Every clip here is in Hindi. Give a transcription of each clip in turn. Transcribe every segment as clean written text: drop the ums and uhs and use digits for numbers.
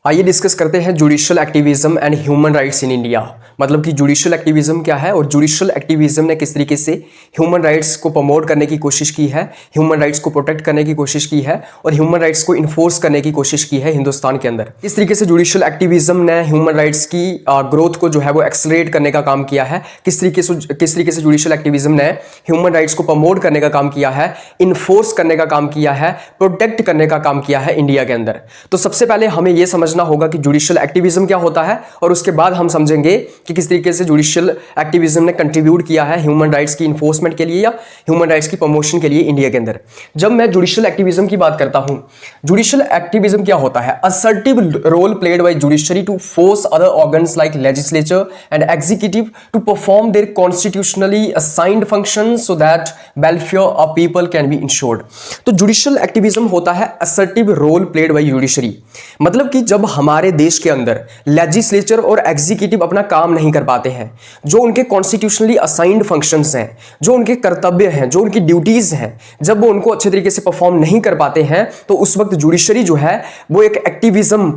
आइए डिस्कस करते हैं judicial activism and human rights in India. मतलब कि जुडिशियल एक्टिविज्म क्या है और जुडिशियल एक्टिविज्म ने किस तरीके से ह्यूमन राइट्स को प्रमोट करने की कोशिश की है, ह्यूमन राइट्स को प्रोटेक्ट करने की कोशिश की है और ह्यूमन राइट्स को इन्फोर्स करने की कोशिश की है हिंदुस्तान के अंदर। किस तरीके से जुडिशियल एक्टिविज्म ने ह्यूमन राइट्स की ग्रोथ को जो है वो एक्सेलरेट करने का काम किया है, किस तरीके से जुडिशियल एक्टिविज्म ने ह्यूमन राइट्स को प्रमोट करने का काम किया है, इन्फोर्स करने का काम किया है, प्रोटेक्ट करने का काम किया है इंडिया के अंदर। तो सबसे पहले हमें यह समझना होगा कि जुडिशियल एक्टिविज्म क्या होता है और उसके बाद हम समझेंगे कि किस तरीके से जुडिशियल एक्टिविज्म ने कंट्रीब्यूट किया है ह्यूमन राइट्स की इन्फोर्समेंट के लिए या ह्यूमन राइट्स की प्रमोशन के लिए इंडिया के अंदर। जब मैं जुडिशियल एक्टिविज्म की बात करता हूं, जुडिशियल एक्टिविज्म क्या होता है? Assertive role played by judiciary to force other organs like legislature and executive to perform their constitutionally assigned functions so that welfare of people can be ensured. तो जुडिशियल एक्टिविज्म होता है assertive role played by judiciary. मतलब कि जब हमारे देश के अंदर लेजिस्लेचर और एग्जीक्यूटिव अपना काम नहीं कर पाते हैं, जो उनके कॉन्स्टिट्यूशनली असाइंड फंक्शंस हैं, जो उनके कर्तव्य हैं, जो उनकी ड्यूटीज हैं, जब वो उनको अच्छे तरीके से परफॉर्म नहीं कर पाते हैं, तो उस वक्त जुडिशरी जो है वो एक एक्टिविज्म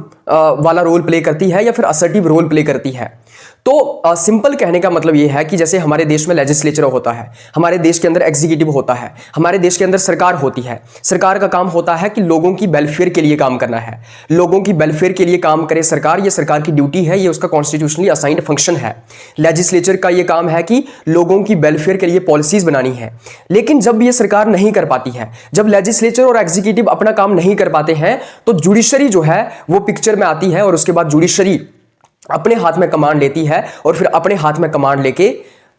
वाला रोल प्ले करती है या फिर असर्टिव रोल प्ले करती है। तो सिंपल कहने का मतलब यह है कि जैसे हमारे देश में लेजिस्लेचर होता है, हमारे देश के अंदर एग्जीक्यूटिव होता है, हमारे देश के अंदर सरकार होती है। सरकार का काम होता है कि लोगों की वेलफेयर के लिए काम करना है, लोगों की वेलफेयर के लिए काम करे सरकार, ये सरकार की ड्यूटी है, ये उसका कॉन्स्टिट्यूशनली असाइंड फंक्शन है। लेजिस्लेचर का ये काम है कि लोगों की वेलफेयर के लिए पॉलिसीज बनानी है। लेकिन जब ये सरकार नहीं कर पाती है, जब लेजिस्लेचर और एग्जीक्यूटिव अपना काम नहीं कर पाते हैं, तो जुडिशरी जो है वो पिक्चर में आती है और उसके बाद जुडिशरी अपने हाथ में कमांड लेती है और फिर अपने हाथ में कमांड लेके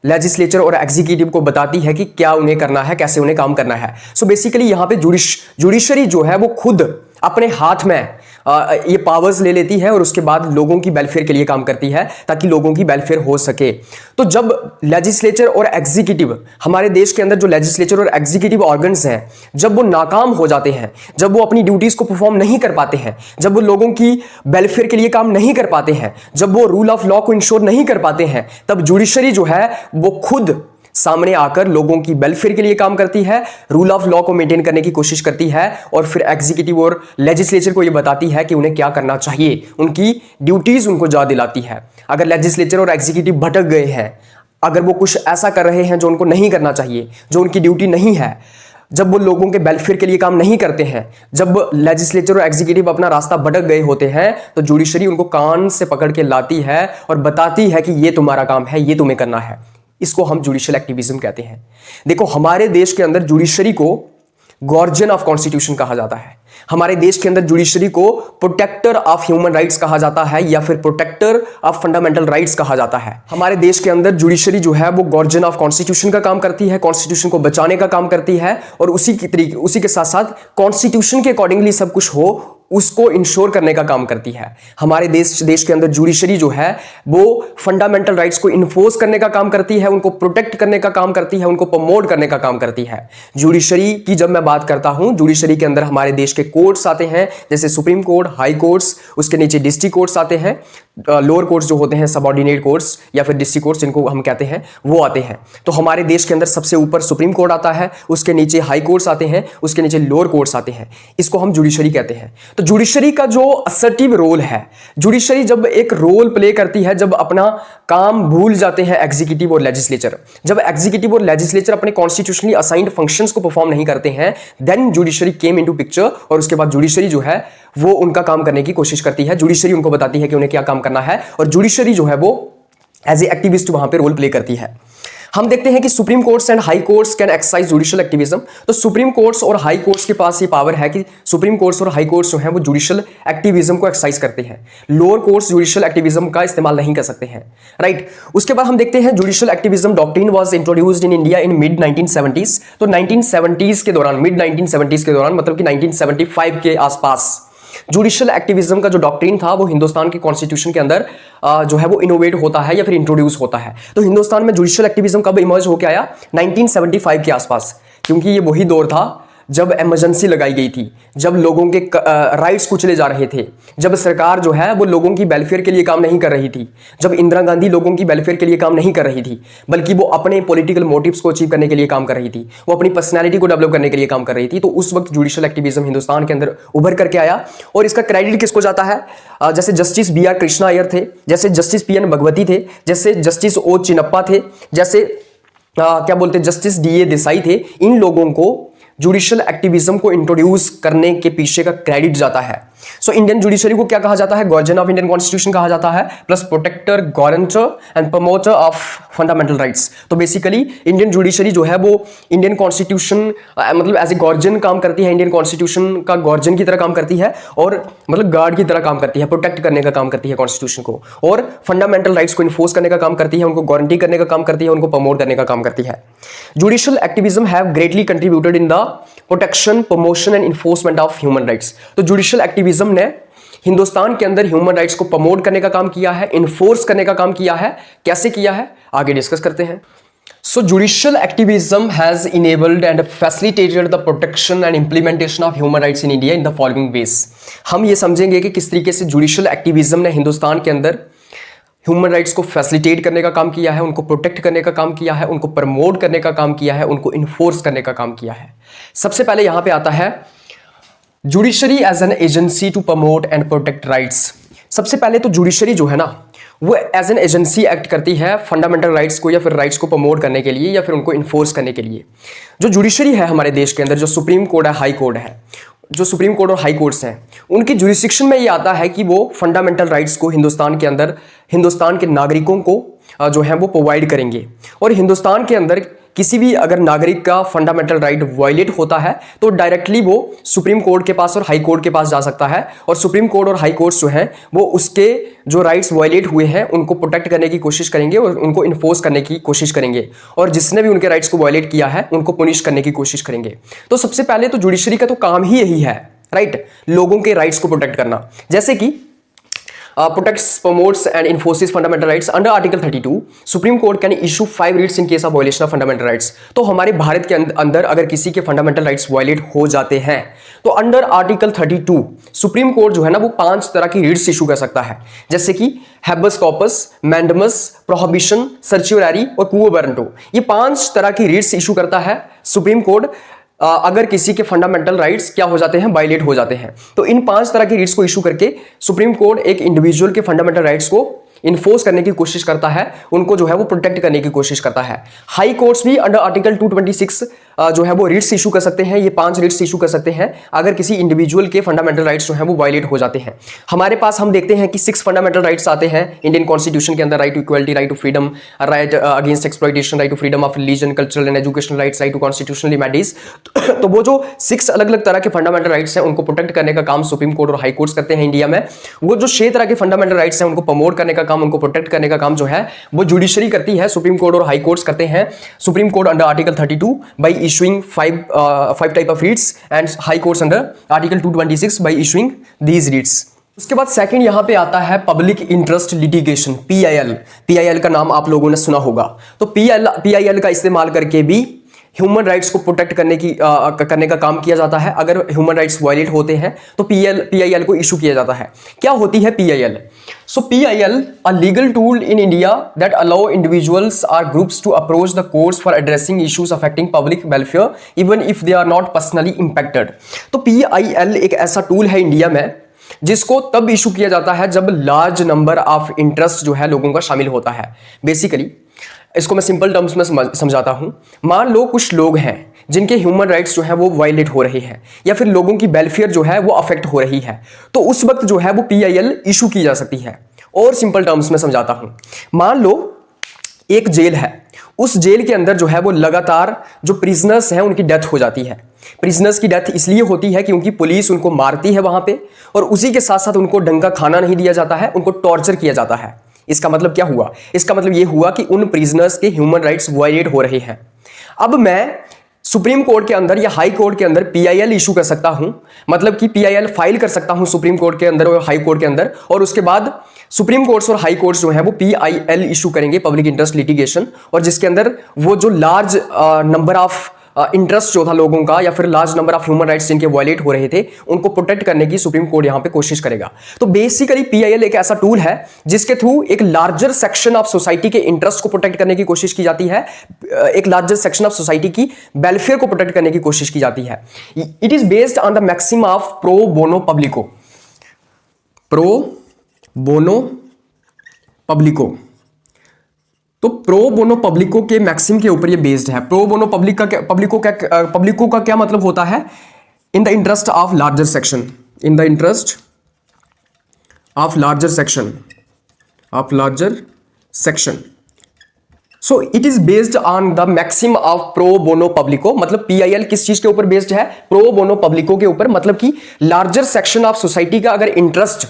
लेजिस्लेचर और एग्जीक्यूटिव को बताती है कि क्या उन्हें करना है, कैसे उन्हें काम करना है। सो बेसिकली यहां पे जुडिशरी जो है वो खुद अपने हाथ में ये पावर्स ले लेती है और उसके बाद लोगों की वेलफेयर के लिए काम करती है ताकि लोगों की वेलफेयर हो सके। तो जब लेजिस्लेचर और एग्जीक्यूटिव, हमारे देश के अंदर जो लेजिस्लेचर और एग्जीक्यूटिव ऑर्गन्स हैं, जब वो नाकाम हो जाते हैं, जब वो अपनी ड्यूटीज को परफॉर्म नहीं कर पाते हैं, जब वो लोगों की वेलफेयर के लिए काम नहीं कर पाते हैं, जब वो रूल ऑफ लॉ को इंश्योर नहीं कर पाते हैं, तब जुडिशरी जो है वो खुद सामने आकर लोगों की वेलफेयर के लिए काम करती है, रूल ऑफ लॉ को मेंटेन करने की कोशिश करती है और फिर एग्जीक्यूटिव और लेजिस्लेचर को यह बताती है कि उन्हें क्या करना चाहिए, उनकी ड्यूटीज उनको याद दिलाती है। अगर लेजिस्लेचर और एग्जीक्यूटिव भटक गए हैं, अगर वो कुछ ऐसा कर रहे हैं जो उनको नहीं करना चाहिए, जो उनकी ड्यूटी नहीं है, जब वो लोगों के वेलफेयर के लिए काम नहीं करते हैं, जब लेजिस्लेचर और एग्जीक्यूटिव अपना रास्ता भटक गए होते हैं, तो जुडिशरी उनको कान से पकड़ के लाती है और बताती है कि ये तुम्हारा काम है, ये तुम्हें करना है। इसको हम जुडिशियल एक्टिविज्म कहते हैं। देखो, हमारे देश के अंदर जुडिशरी को गार्जियन ऑफ कॉन्स्टिट्यूशन कहा जाता है। हमारे देश के अंदर जुडिशरी को प्रोटेक्टर ऑफ ह्यूमन राइट्स कहा जाता है या फिर प्रोटेक्टर ऑफ फंडामेंटल राइट्स कहा जाता है। हमारे देश के अंदर जुडिशरी जो है वो गार्जियन ऑफ कॉन्स्टिट्यूशन का काम करती है, कॉन्स्टिट्यूशन को बचाने का काम करती है और उसी के साथ साथ कॉन्स्टिट्यूशन के अकॉर्डिंगली सब कुछ हो उसको इंश्योर करने का काम करती है। हमारे देश के अंदर जुडिशरी जो है वो फंडामेंटल राइट्स को इन्फोर्स करने का काम करती है, उनको प्रोटेक्ट करने का काम करती है, उनको प्रमोट करने का काम करती है। जुडिशरी की जब मैं बात करता हूं, जुडिशरी के अंदर हमारे देश के कोर्ट्स आते हैं, जैसे सुप्रीम कोर्ट, हाई कोर्ट्स, उसके नीचे डिस्ट्रिक्ट कोर्ट्स आते हैं, लोअर कोर्ट्स जो होते हैं सबऑर्डिनेट कोर्ट्स या फिर डिस्ट्रिक्ट कोर्ट्स जिनको हम कहते हैं, वो आते हैं। तो हमारे देश के अंदर सबसे ऊपर सुप्रीम कोर्ट आता है, उसके नीचे हाई कोर्ट्स आते हैं, उसके नीचे लोअर कोर्ट्स आते हैं। इसको हम जुडिशरी कहते हैं। तो जुडिशरी का जो असर्टिव रोल है, जुडिशरी जब एक रोल प्ले करती है, जब अपना काम भूल जाते हैं एग्जीक्यूटिव और लेजिस्लेचर, जब एग्जीक्यूटिव और लेजिस्लेचर अपने कॉन्स्टिट्यूशनली असाइंड फंक्शंस को परफॉर्म नहीं करते हैं, then judiciary came into picture और उसके बाद जुडिशरी जो है वो उनका काम करने की कोशिश करती है। जुडिशरी उनको बताती है कि उन्हें क्या काम करना है और जुडिशरी जो है वो एज ए एक्टिविस्ट वहां पे रोल प्ले करती है। हम देखते हैं कि supreme courts and high courts can exercise judicial activism. तो सुप्रीम कोर्ट्स और हाई कोर्ट्स के पास ये पावर है कि सुप्रीम कोर्ट्स और हाई कोर्ट्स जो हैं वो जुडिशियल एक्टिविज्म को एक्सरसाइज करते हैं। लोअर कोर्ट्स जुडिशियल एक्टिविज्म का इस्तेमाल नहीं कर सकते हैं, राइट। उसके बाद हम देखते हैं judicial activism doctrine was introduced in India in mid 1970s। तो 1970s के दौरान, मिड 1970s के दौरान मतलब कि 1975 के आसपास जुडिशियल एक्टिविज्म का जो डॉक्ट्रिन था वो हिंदुस्तान के कॉन्स्टिट्यूशन के अंदर जो है वो इनोवेट होता है या फिर इंट्रोड्यूस होता है। तो हिंदुस्तान में जुडिशियल एक्टिविज्म कब इमर्ज होकर आया? 1975 के आसपास, क्योंकि ये वही दौर था जब इमरजेंसी लगाई गई थी, जब लोगों के राइट्स कुचले जा रहे थे, जब सरकार जो है वो लोगों की वेलफेयर के लिए काम नहीं कर रही थी, जब इंदिरा गांधी लोगों की वेलफेयर के लिए काम नहीं कर रही थी, बल्कि वो अपने पॉलिटिकल मोटिव्स को अचीव करने के लिए काम कर रही थी, वो अपनी पर्सनैलिटी को डेवलप करने के लिए काम कर रही थी, तो उस वक्त जुडिशियल एक्टिविज्म हिंदुस्तान के अंदर उभर करके आया। और इसका क्रेडिट किसको जाता है? जैसे जस्टिस BR कृष्णा अय्यर थे, जैसे जस्टिस PN भगवती थे, जैसे जस्टिस O चिन्नप्पा थे, जैसे क्या बोलते हैं जस्टिस DA देसाई थे। इन लोगों को जुडिशियल एक्टिविज्म को इंट्रोड्यूस करने के पीछे का क्रेडिट जाता है। सो इंडियन जुडिशरी को क्या कहा जाता है? गार्जियन ऑफ इंडियन कॉन्स्टिट्यूशन कहा जाता है, plus protector, guarantor and promoter of fundamental rights. तो बेसिकली इंडियन जुडिशरी जो है वो इंडियन कॉन्स्टिट्यूशन मतलब एज ए गार्जियन काम करती है, इंडियन कॉन्स्टिट्यूशन का गार्जियन की तरह काम करती है, और मतलब गार्ड की तरह काम करती है, प्रोटेक्ट करने का काम करती है कॉन्स्टिट्यूशन को, और फंडामेंटल राइट्स को इन्फोर्स करने का काम करती है, उनको गारंटी करने का काम करती है, उनको प्रमोट करने का काम करती है। Judicial activism have greatly contributed in the protection, promotion and enforcement of human rights. तो जुडिशियल एक्टिविज्म ने हिंदुस्तान के अंदर ह्यूमन राइट्स को प्रमोट करने का काम किया है, इन्फोर्स करने का काम किया है। कैसे किया है आगे डिस्कस करते हैं। So judicial activism has enabled and facilitated the protection and implementation of human rights in India in the following ways. हम ये समझेंगे कि किस तरीके से जुडिशियल एक्टिविज्म ने हिंदुस्तान के अंदर ह्यूमन राइट्स को फैसिलिटेट करने का काम किया है, उनको प्रोटेक्ट करने का काम किया है, उनको प्रमोट करने का काम किया है, उनको इन्फोर्स करने का काम किया है। सबसे पहले यहां पे आता है judiciary as an agency to promote and protect rights. सबसे पहले तो जुडिशरी जो है ना वो एज एन एजेंसी एक्ट करती है फंडामेंटल राइट्स को या फिर राइट्स को प्रमोट करने के लिए या फिर उनको इन्फोर्स करने के लिए। जो जुडिशरी है हमारे देश के अंदर, जो सुप्रीम कोर्ट है, हाई कोर्ट है, जो सुप्रीम कोर्ट और हाई कोर्ट्स हैं, उनकी जुरिस्डिक्शन में ये आता है कि वो फंडामेंटल राइट्स को हिंदुस्तान के अंदर हिंदुस्तान के नागरिकों को जो है वो प्रोवाइड करेंगे। और हिंदुस्तान के अंदर किसी भी अगर नागरिक का फंडामेंटल राइट वायलेट होता है तो डायरेक्टली वो सुप्रीम कोर्ट के पास और हाई कोर्ट के पास जा सकता है, और सुप्रीम कोर्ट और हाई कोर्ट्स जो हैं वो उसके जो राइट्स वायलेट हुए हैं उनको प्रोटेक्ट करने की कोशिश करेंगे और उनको इन्फोर्स करने की कोशिश करेंगे, और जिसने भी उनके राइट्स को वायलेट किया है उनको पुनिश करने की कोशिश करेंगे। तो सबसे पहले तो जुडिशरी का तो काम ही यही है, राइट, लोगों के राइट्स को प्रोटेक्ट करना। जैसे कि protects, promotes and enforces fundamental rights under Article 32. Supreme Court can issue 5 writs in case of violation of fundamental rights. तो हमारे भारत के अंदर अगर किसी के फंडामेंटल राइट्स वायलेट हो जाते हैं तो अंडर आर्टिकल 32 सुप्रीम कोर्ट जो है ना वो 5 तरह की रिट्स इशू कर सकता है, जैसे कि हैबस कॉर्पस, मैंडमस, प्रोहिबिशन, सर्च्यूरी और क्वो वारंटो। ये 5 तरह की रिट्स इशू करता है सुप्रीम कोर्ट अगर किसी के फंडामेंटल राइट्स क्या हो जाते हैं, वायलेट हो जाते हैं। तो इन 5 तरह की रिट्स को इशू करके सुप्रीम कोर्ट एक इंडिविजुअल के फंडामेंटल राइट्स को इन्फोर्स करने की कोशिश करता है, उनको जो है वो प्रोटेक्ट करने की कोशिश करता है। हाई कोर्ट्स भी अंडर आर्टिकल 226 जो है वो रिट्स इशू कर सकते हैं। ये 5 रिट्स इशू कर सकते हैं अगर किसी इंडिविजुअल के फंडामेंटल राइट्स जो है वो वायलेट हो जाते हैं। हमारे पास हम देखते हैं कि 6 फंडामेंटल राइट्स आते हैं इंडियन कॉन्स्टिट्यूशन के अंदर: right to equality, right to freedom, right against exploitation, right to freedom of religion, cultural and educational rights, right to constitutional liberties. तो वो जो 6 अलग अलग तरह के फंडामेंटल राइट्स हैं उनको प्रोटेक्ट करने का काम सुप्रीम कोर्ट और हाई कोर्ट्स करते हैं इंडिया में। वो जो 6 तरह के फंडामेंटल राइट्स हैं उनको प्रमोट करने का काम, उनको प्रोटेक्ट करने का काम जो है वो जुडिशरी करती है, सुप्रीम कोर्ट और हाई कोर्ट्स करते हैं। Supreme court under article 32 bye issuing 5 type of रीट्स and high courts under article 226 bye issuing these रीट्स। उसके बाद सेकंड यहां पे आता है public interest litigation, PIL। PIL का नाम आप लोगों ने सुना होगा। तो PIL का इस्तेमाल करके भी ह्यूमन राइट्स को प्रोटेक्ट करने का काम किया जाता है। अगर ह्यूमन राइट्स वायलेट होते हैं तो PIL को इशू किया जाता है। क्या होती है PIL? So PIL, a legal tool in India that allow individuals or groups to approach the courts for addressing issues affecting public welfare even if they are not personally impacted। तो PIL एक ऐसा टूल है इंडिया में जिसको तब इशू किया जाता है जब लार्ज नंबर ऑफ इंटरेस्ट जो है लोगों का शामिल होता है। बेसिकली इसको मैं सिंपल टर्म्स में समझाता हूं। मान लो कुछ लोग हैं जिनके ह्यूमन राइट्स जो है वो वायलेट हो रहे हैं या फिर लोगों की वेलफेयर जो है वो अफेक्ट हो रही है, तो उस वक्त जो है वो PIL इशू की जा सकती है। और सिंपल टर्म्स में समझाता हूं, मान लो एक जेल है, उस जेल के अंदर जो है वो लगातार जो प्रिजनर्स हैं उनकी डेथ हो जाती है। प्रिजनर्स की डेथ इसलिए होती है क्योंकि पुलिस उनको मारती है वहां पे, और उसी के साथ साथ उनको ढंग का खाना नहीं दिया जाता है, उनको टॉर्चर किया जाता है। इसका मतलब क्या हुआ? इसका मतलब ये हुआ कि उन प्रिजनर्स के ह्यूमन राइट्स वायलेट हो रहे हैं। अब मैं सुप्रीम कोर्ट के अंदर या हाई कोर्ट के अंदर PIL इशू कर सकता हूं, मतलब कि PIL फाइल कर सकता हूं सुप्रीम कोर्ट के अंदर और हाई कोर्ट के अंदर, और उसके बाद सुप्रीम कोर्ट्स और हाई कोर्ट्स जो है वो PIL इशू करेंगे, पब्लिक इंटरेस्ट लिटिगेशन, और जिसके अंदर वो जो लार्ज नंबर ऑफ इंटरेस्ट जो था लोगों का या फिर large number of human rights जिनके वायलेट हो रहे थे उनको प्रोटेक्ट करने की सुप्रीम कोर्ट यहां पे कोशिश करेगा। तो बेसिकली पीआईएल एक ऐसा टूल है जिसके थ्रू एक लार्जर सेक्शन ऑफ सोसाइटी के इंटरेस्ट को प्रोटेक्ट करने की कोशिश की जाती है, एक लार्जर सेक्शन ऑफ सोसाइटी की वेलफेयर को प्रोटेक्ट करने की कोशिश की जाती है। It is based on the maxim of pro bono publico, pro bono publico. तो प्रो बोनो पब्लिको के मैक्सिम के ऊपर ये बेस्ड है। प्रो बोनो पब्लिको का क्या मतलब होता है? In the interest of larger section, in the interest of larger section, of larger section. So it is based on the maxim of pro bono publico. मतलब पीआईएल किस चीज के ऊपर बेस्ड है? प्रो बोनो पब्लिको के ऊपर। मतलब कि लार्जर सेक्शन ऑफ सोसाइटी का अगर इंटरेस्ट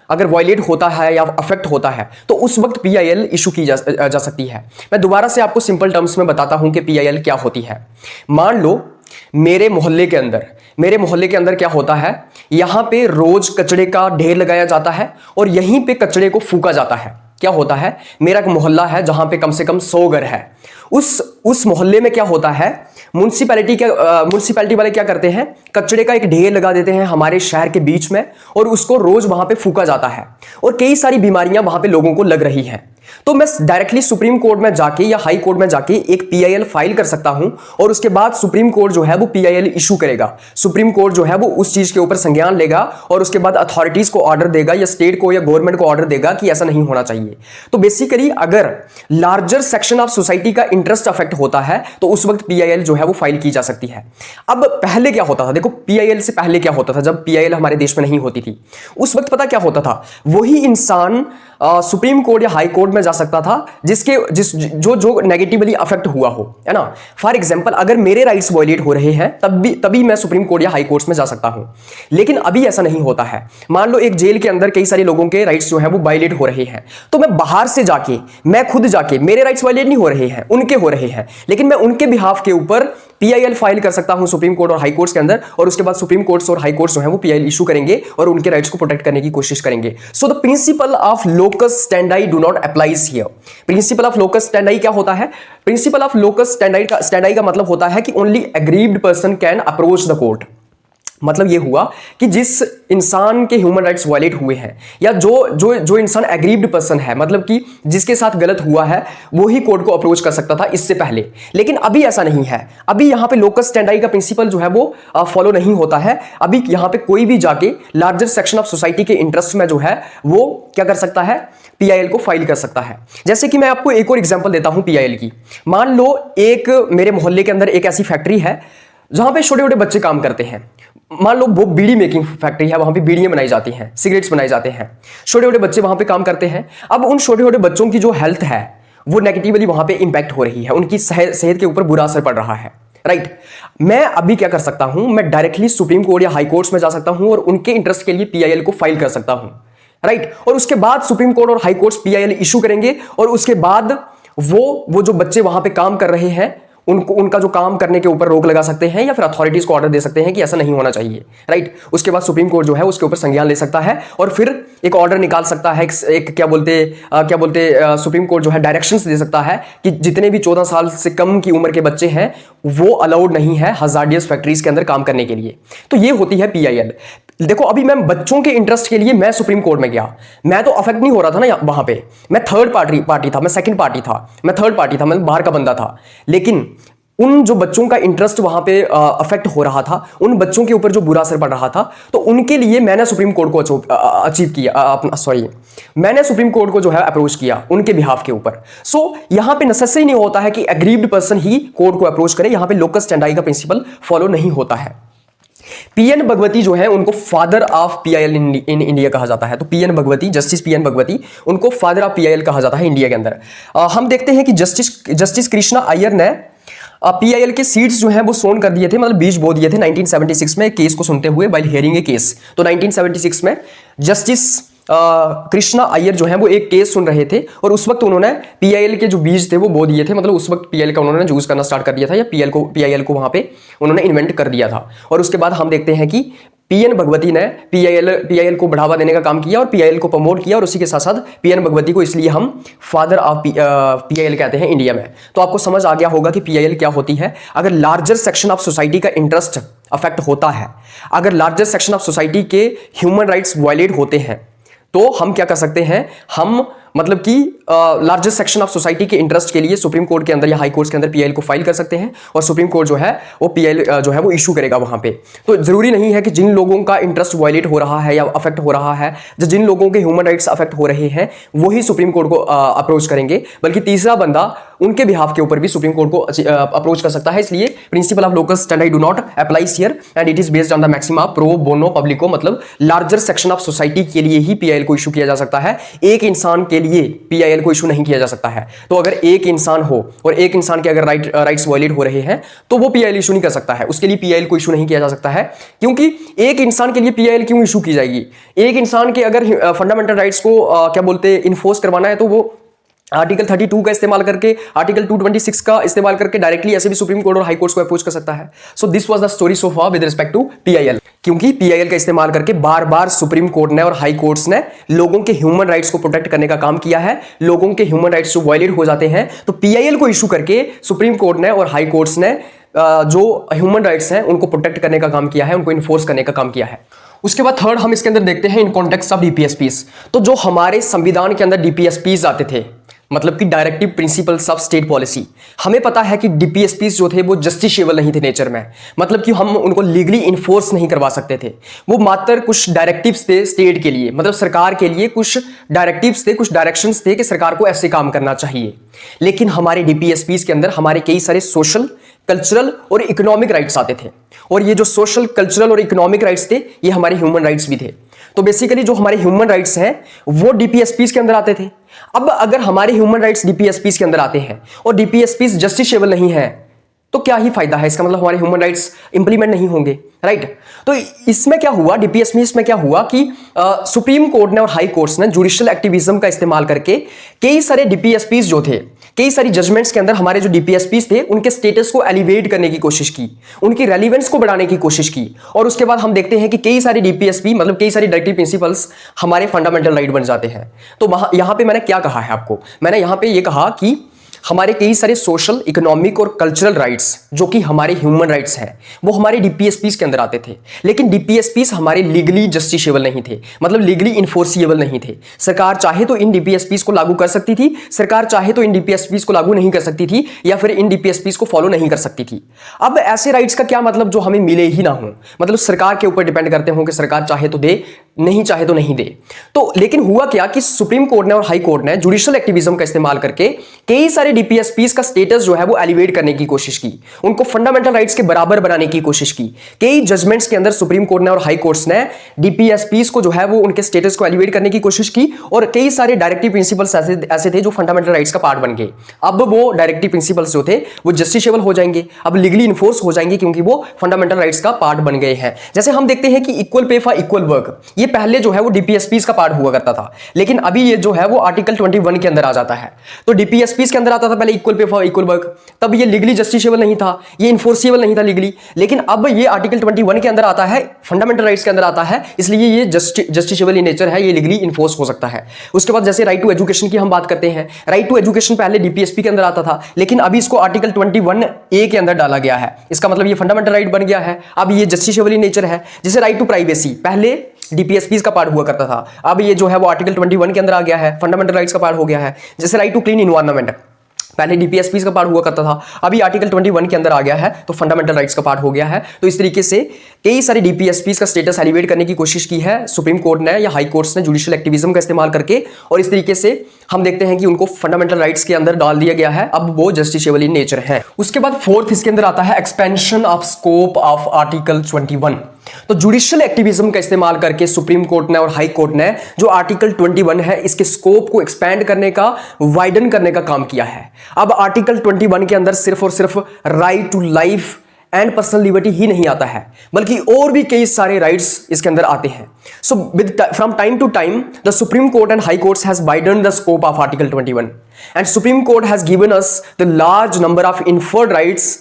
अगर वायलेट होता है या अफेक्ट होता है तो उस वक्त पीआईएल इशू की जा सकती है। मैं दोबारा से आपको सिंपल टर्म्स में बताता हूं कि पीआईएल क्या होती है। मान लो मेरे मोहल्ले के अंदर क्या होता है, यहां पे रोज कचड़े का ढेर लगाया जाता है और यहीं पे कचड़े को फूका जाता है। क्या होता है, मेरा एक मोहल्ला है जहां पे कम से कम 100 घर है। उस मोहल्ले में क्या होता है, म्युनिसिपैलिटी वाले क्या करते हैं, कचड़े का एक ढेर लगा देते हैं हमारे शहर के बीच में और उसको रोज वहां पे फूका जाता है और कई सारी बीमारियां वहां पे लोगों को लग रही हैं। तो मैं डायरेक्टली सुप्रीम कोर्ट में जाके या हाई कोर्ट में जाके एक पीआईएल फाइल कर सकता हूं और उसके बाद सुप्रीम कोर्ट जो है वो पीआईएल इशू करेगा। सुप्रीम कोर्ट जो है वो उस चीज के ऊपर संज्ञान लेगा और उसके बाद अथॉरिटीज को ऑर्डर देगा या स्टेट को या गवर्नमेंट को ऑर्डर देगा कि ऐसा नहीं होना चाहिए। तो बेसिकली अगर लार्जर सेक्शन ऑफ सोसाइटी का इंटरेस्ट अफेक्ट होता है तो उस वक्त पीआईएल जो है वो फाइल की जा सकती है। अब पहले क्या होता था, देखो पीआईएल से पहले क्या होता था, जब पीआईएल हमारे देश में नहीं होती थी उस वक्त पता क्या होता था, वही इंसान सुप्रीम कोर्ट या हाई कोर्ट में जा सकता था जो नेगेटिवली अफेक्ट हुआ हो, है ना। फॉर एग्जांपल अगर मेरे राइट्स वायलेट हो रहे हैं तभी मैं सुप्रीम कोर्ट या हाई कोर्ट्स में जा सकता हूं। लेकिन अभी ऐसा नहीं होता है। मान लो एक जेल के अंदर कई सारे लोगों के राइट्स जो है वो वायलेट हो रहे हैं, तो मैं बाहर से जाके, मैं खुद जाके, मेरे राइट्स वायलेट नहीं हो रहे हैं, उनके हो रहे हैं, लेकिन मैं उनके बिहाफ के ऊपर पीआईएल फाइल कर सकता हूं सुप्रीम कोर्ट और हाई कोर्ट्स के अंदर और उसके बाद सुप्रीम कोर्ट्स और हाई कोर्ट्स जो है वो पीआईएल इशू करेंगे और उनके राइट्स को प्रोटेक्ट करने की कोशिश करेंगे। So the principle of locus स्टैंडाई do not applies here. Principle of locus स्टैंडाई क्या होता है? प्रिंसिपल ऑफ लोकस स्टैंडाई का मतलब होता है कि only aggrieved person can approach the court. मतलब ये हुआ कि जिस इंसान के ह्यूमन राइट्स वायलेट हुए हैं या जो इंसान एग्रीव्ड पर्सन है, मतलब कि जिसके साथ गलत हुआ है, वो ही कोर्ट को अप्रोच कर सकता था इससे पहले। लेकिन अभी ऐसा नहीं है। अभी यहां पे लोकस स्टैंडाई का प्रिंसिपल जो है वो फॉलो नहीं होता है। अभी यहां पे कोई भी जाके लार्जर सेक्शन ऑफ सोसाइटी के इंटरेस्ट में जो है वो क्या कर सकता है, पीआईएल को फाइल कर सकता है। जैसे कि मैं आपको एक और एग्जांपल देता हूं पीआईएल की। मान लो एक मेरे मोहल्ले के अंदर एक ऐसी फैक्ट्री है जहां पे छोटे छोटे बच्चे काम करते हैं। मान लो वो बीड़ी मेकिंग फैक्ट्री है, वहां पे बीड़ियां बनाई जाती हैं, सिगरेट्स बनाए जाते हैं, छोटे छोटे बच्चे वहां पे काम करते हैं। अब उन छोटे छोटे बच्चों की जो हेल्थ है वो नेगेटिवली वहां पे इंपैक्ट हो रही है, उनकी सेहत के ऊपर बुरा असर पड़ रहा है, राइट। मैं अभी क्या कर सकता हूं, मैं डायरेक्टली सुप्रीम कोर्ट या हाई कोर्ट्स में जा सकता हूं और उनके इंटरेस्ट के लिए पीआईएल को फाइल कर सकता हूं, राइट। और उसके बाद सुप्रीम कोर्ट और हाई कोर्ट्स पीआईएल इशू करेंगे और उसके बाद वो जो बच्चे वहां पे काम कर रहे हैं उनका जो काम करने के ऊपर रोक लगा सकते हैं या फिर अथॉरिटीज को ऑर्डर दे सकते हैं कि ऐसा नहीं होना चाहिए, राइट। उसके बाद सुप्रीम कोर्ट जो है उसके ऊपर संज्ञान ले सकता है और फिर एक ऑर्डर निकाल सकता है, एक क्या बोलते सुप्रीम कोर्ट जो है डायरेक्शंस दे सकता है कि जितने भी 14 साल से कम की उम्र के बच्चे हैं वो अलाउड नहीं है हजार्डियस फैक्ट्रीज के अंदर काम करने के लिए। तो ये होती है पीआईएल। देखो अभी मैं बच्चों के इंटरेस्ट के लिए मैं सुप्रीम कोर्ट में गया, मैं तो अफेक्ट नहीं हो रहा था ना वहां पे, मैं थर्ड पार्टी था, मैं सेकंड पार्टी था, मैं थर्ड पार्टी था, मैं बाहर का बंदा था। लेकिन उन जो बच्चों का इंटरेस्ट वहां पे अफेक्ट हो रहा था, उन बच्चों के ऊपर जो बुरा असर पड़ रहा था, तो उनके लिए मैंने सुप्रीम कोर्ट को मैंने सुप्रीम कोर्ट को जो है अप्रोच किया उनके बिहाफ के ऊपर। सो यहां पे नेसेसरी नहीं होता है कि एग्रीव्ड पर्सन ही कोर्ट को अप्रोच करे, यहां पे लोकस स्टैंडाई का प्रिंसिपल फॉलो नहीं होता है। पीएन भगवती जो है उनको father of PIL in India कहा जाता है। तो PN Bhagwati, justice PN Bhagwati, उनको फादर ऑफ पीआईएल कहा जाता है इंडिया के अंदर। हम देखते हैं कि जस्टिस कृष्णा अय्यर ने पीआईएल के सीट्स जो हैं वो सोन कर दिए थे, मतलब बीज बो दिए थे 1976 में केस को सुनते हुए वाइल हियरिंग ए केस। तो 1976 में जस्टिस कृष्णा अय्यर जो है वो एक केस सुन रहे थे और उस वक्त उन्होंने पीआईएल के जो बीज थे वो बो दिए थे, मतलब उस वक्त पीआईएल का उन्होंने यूज करना स्टार्ट कर दिया था या पीआईएल को वहां पे उन्होंने इन्वेंट कर दिया था। और उसके बाद हम देखते हैं कि पीएन भगवती ने पीआईएल को बढ़ावा देने का काम किया और पीआईएल को प्रमोट किया, और उसी के साथ साथ पीएन भगवती को इसलिए हम फादर ऑफ पीआईएल कहते हैं इंडिया में। तो आपको समझ आ गया होगा कि पीआईएल क्या होती है। अगर लार्जर सेक्शन ऑफ सोसाइटी का इंटरेस्ट अफेक्ट होता है, अगर लार्जर सेक्शन ऑफ सोसाइटी के ह्यूमन राइट्स वायलेट होते हैं, तो हम क्या कर सकते हैं, हम मतलब कि लार्जेस्ट सेक्शन ऑफ सोसाइटी के इंटरेस्ट के लिए सुप्रीम कोर्ट के अंदर या हाई कोर्ट के अंदर पीआईएल को फाइल कर सकते हैं, और सुप्रीम कोर्ट जो है वो पीआईएल जो है वो इशू करेगा वहां पे। तो जरूरी नहीं है कि जिन लोगों का इंटरेस्ट वायलेट हो रहा है या अफेक्ट हो रहा है, जिन लोगों के ह्यूमन राइट्स अफेक्ट हो रहे हैं, वही सुप्रीम कोर्ट को अप्रोच करेंगे, बल्कि तीसरा बंदा उनके बिहाफ के ऊपर भी सुप्रीम कोर्ट को अप्रोच कर सकता है। इसलिए principle of local standard do not applies here and it is based on the maxima pro bono publico, मतलब लार्जर सेक्शन ऑफ सोसाइटी के लिए ही पीआईएल को इशू किया जा सकता है, एक इंसान के लिए पीआईएल को इशू नहीं किया जा सकता है। तो अगर एक इंसान हो और एक इंसान के अगर राइट्स वायलेट हो रहे हैं, तो वो पीआईएल इशू नहीं कर सकता है, उसके लिए पीआईएल को इशू नहीं किया जा सकता है। क्योंकि एक इंसान के लिए पीआईएल क्यों इशू की जाएगी? एक इंसान के अगर फंडामेंटल राइट्स को क्या बोलते हैं इन्फोर्स करवाना है, तो वो आर्टिकल 32 का इस्तेमाल करके, आर्टिकल 226 का इस्तेमाल करके डायरेक्टली ऐसे भी सुप्रीम कोर्ट और हाई कोर्ट को अप्रोच कर सकता है। So this was the story so far with respect to PIL. क्योंकि पीआईएल का इस्तेमाल करके बार बार सुप्रीम कोर्ट ने और हाई कोर्ट्स ने लोगों के ह्यूमन राइट्स को प्रोटेक्ट करने का काम किया है। लोगों के ह्यूमन राइट्स जो वायलेट हो जाते हैं, तो पीआईएल को इशू करके सुप्रीम कोर्ट ने और हाई कोर्ट्स ने जो ह्यूमन राइट्स हैं उनको प्रोटेक्ट करने का काम किया है, उनको इन्फोर्स करने का काम किया है। उसके बाद थर्ड हम इसके अंदर देखते हैं इन कॉन्टेक्स्ट ऑफ डीपीएसपीस। तो जो हमारे संविधान के अंदर डीपीएसपीस आते थे, मतलब कि directive principles of state policy, हमें पता है कि डीपीएसपीस जो थे वो जस्टिसेबल नहीं थे नेचर में, मतलब कि हम उनको लीगली इन्फोर्स नहीं करवा सकते थे। वो मात्र कुछ डायरेक्टिव्स थे स्टेट के लिए, मतलब सरकार के लिए कुछ डायरेक्टिव्स थे, कुछ डायरेक्शंस थे कि सरकार को ऐसे काम करना चाहिए। लेकिन हमारे डीपीएसपीस के अंदर हमारे कई सारे सोशल, कल्चरल और इकोनॉमिक राइट्स आते थे, और ये जो सोशल, कल्चरल और इकोनॉमिक राइट्स थे, ये हमारे ह्यूमन राइट्स भी थे। तो बेसिकली जो हमारे ह्यूमन राइट्स हैं वो डीपीएसपीस के अंदर आते थे। अब अगर हमारे ह्यूमन राइट्स डीपीएसपीस के अंदर आते हैं और डीपीएसपीस जस्टिसेबल नहीं है, तो क्या ही फायदा है? इसका मतलब हमारे ह्यूमन राइट्स इंप्लीमेंट नहीं होंगे, राइट? तो इसमें क्या हुआ, डीपीएसपीस में क्या हुआ कि सुप्रीम कोर्ट ने और हाई कोर्ट्स ने जुडिशियल एक्टिविज्म का इस्तेमाल करके कई सारे डीपीएसपीस जो थे, कई सारी जजमेंट्स के अंदर हमारे जो डीपीएसपीस थे उनके स्टेटस को एलिवेट करने की कोशिश की, उनकी रेलिवेंस को बढ़ाने की कोशिश की। और उसके बाद हम देखते हैं कि कई सारे डीपीएसपी, मतलब कई सारी डायरेक्टिव प्रिंसिपल्स हमारे फंडामेंटल राइट बन जाते हैं। तो यहां पे मैंने क्या कहा है आपको, मैंने यहां पे ये कहा कि हमारे कई सारे सोशल, इकोनॉमिक और कल्चरल राइट्स जो कि हमारे ह्यूमन राइट्स हैं, वो हमारे डीपीएसपीस के अंदर आते थे। लेकिन डीपीएसपीस हमारे लीगली जस्टिसेबल नहीं थे, मतलब लीगली इन्फोर्सिएबल नहीं थे। सरकार चाहे तो इन डीपीएसपीस को लागू कर सकती थी, सरकार चाहे तो इन डीपीएसपीस को लागू नहीं कर सकती थी, या फिर इन डीपीएसपीस को फॉलो नहीं कर सकती थी। अब ऐसे राइट्स का क्या मतलब जो हमें मिले ही ना हो, मतलब सरकार के ऊपर डिपेंड करते हो कि सरकार चाहे तो दे, नहीं चाहे तो नहीं दे। तो लेकिन हुआ क्या कि सुप्रीम कोर्ट ने और हाई कोर्ट ने जुडिशियल एक्टिविज्म का इस्तेमाल करके कई सारे डीपीएसपीस का स्टेटस जो है वो एलिवेट करने की कोशिश की, उनको फंडामेंटल राइट्स के बराबर बनाने की कोशिश की। कई जजमेंट्स के अंदर सुप्रीम कोर्ट ने और हाई कोर्ट्स ने डीपीएसपीस को जो है वो उनके स्टेटस को एलिवेट करने की कोशिश की, और कई सारे डायरेक्टिव प्रिंसिपल्स ऐसे थे जो फंडामेंटल राइट्स का पार्ट बन गए। अब वो डायरेक्टिव प्रिंसिपल्स जो थे वो जस्टिसेबल हो जाएंगे, अब लीगली इन्फोर्स हो जाएंगे, क्योंकि वो फंडामेंटल राइट्स का पार्ट बन गए हैं। जैसे हम देखते हैं कि equal pay for equal work, ये पहले जो है वो डीपीएसपीस का पार्ट हुआ करता था, लेकिन अभी ये जो है वो आर्टिकल 21 के अंदर आ जाता है। तो डीपीएसपीस के अंदर आता था पहले equal pay for equal work, तब ये लीगली जस्टिसेबल नहीं था, ये इन्फोर्सिबल नहीं था लीगली। लेकिन अब ये आर्टिकल 21 के अंदर आता है, फंडामेंटल राइट्स के अंदर आता है, इसलिए ये जस्टिसेबल इन नेचर है, ये लीगली इन्फोर्स हो सकता है। उसके बाद जैसे राइट टू एजुकेशन की हम बात करते हैं, राइट टू एजुकेशन पहले डीपीएसपी के अंदर आता था, लेकिन अभी इसको आर्टिकल 21A के अंदर डाला गया है। इसका मतलब ये फंडामेंटल राइट बन गया है, अब ये जस्टिसेबल इन नेचर है। जैसे राइट टू प्राइवेसी पहले डीपीएसपीस का पार्ट हुआ करता था, अब ये जो है वो आर्टिकल 21 के अंदर आ गया है, फंडामेंटल राइट्स का पार्ट हो गया है। जैसे राइट टू क्लीन इन्वायरमेंट पहले डीपीएसपीस का पार्ट हुआ करता था, अभी आर्टिकल 21 के अंदर आ गया है, तो फंडामेंटल राइट्स का पार्ट हो गया है। तो इस तरीके से कई सारे डीपीएसपीस का स्टेटस एलिवेट करने की कोशिश की है सुप्रीम कोर्ट ने या हाई कोर्ट्स ने जुडिशियल एक्टिविज्म का इस्तेमाल करके, और इस तरीके से हम देखते हैं कि उनको फंडामेंटल राइट्स के अंदर डाल दिया गया है, अब वो जस्टिसेबल इन नेचर है। उसके बाद फोर्थ इसके अंदर आता है expansion of scope of article 21। तो जुडिशियल एक्टिविज्म का इस्तेमाल करके सुप्रीम कोर्ट ने और हाई कोर्ट ने जो आर्टिकल 21 है इसके स्कोप को एक्सपैंड करने का, वाइडन करने का काम किया है। अब आर्टिकल 21 के अंदर सिर्फ और सिर्फ right to life and personal liberty ही नहीं आता है, बल्कि और भी कई सारे राइट्स इसके अंदर आते हैं। So from time to time the supreme court and high courts has widened the scope of article 21 and supreme court has given us the large number of inferred rights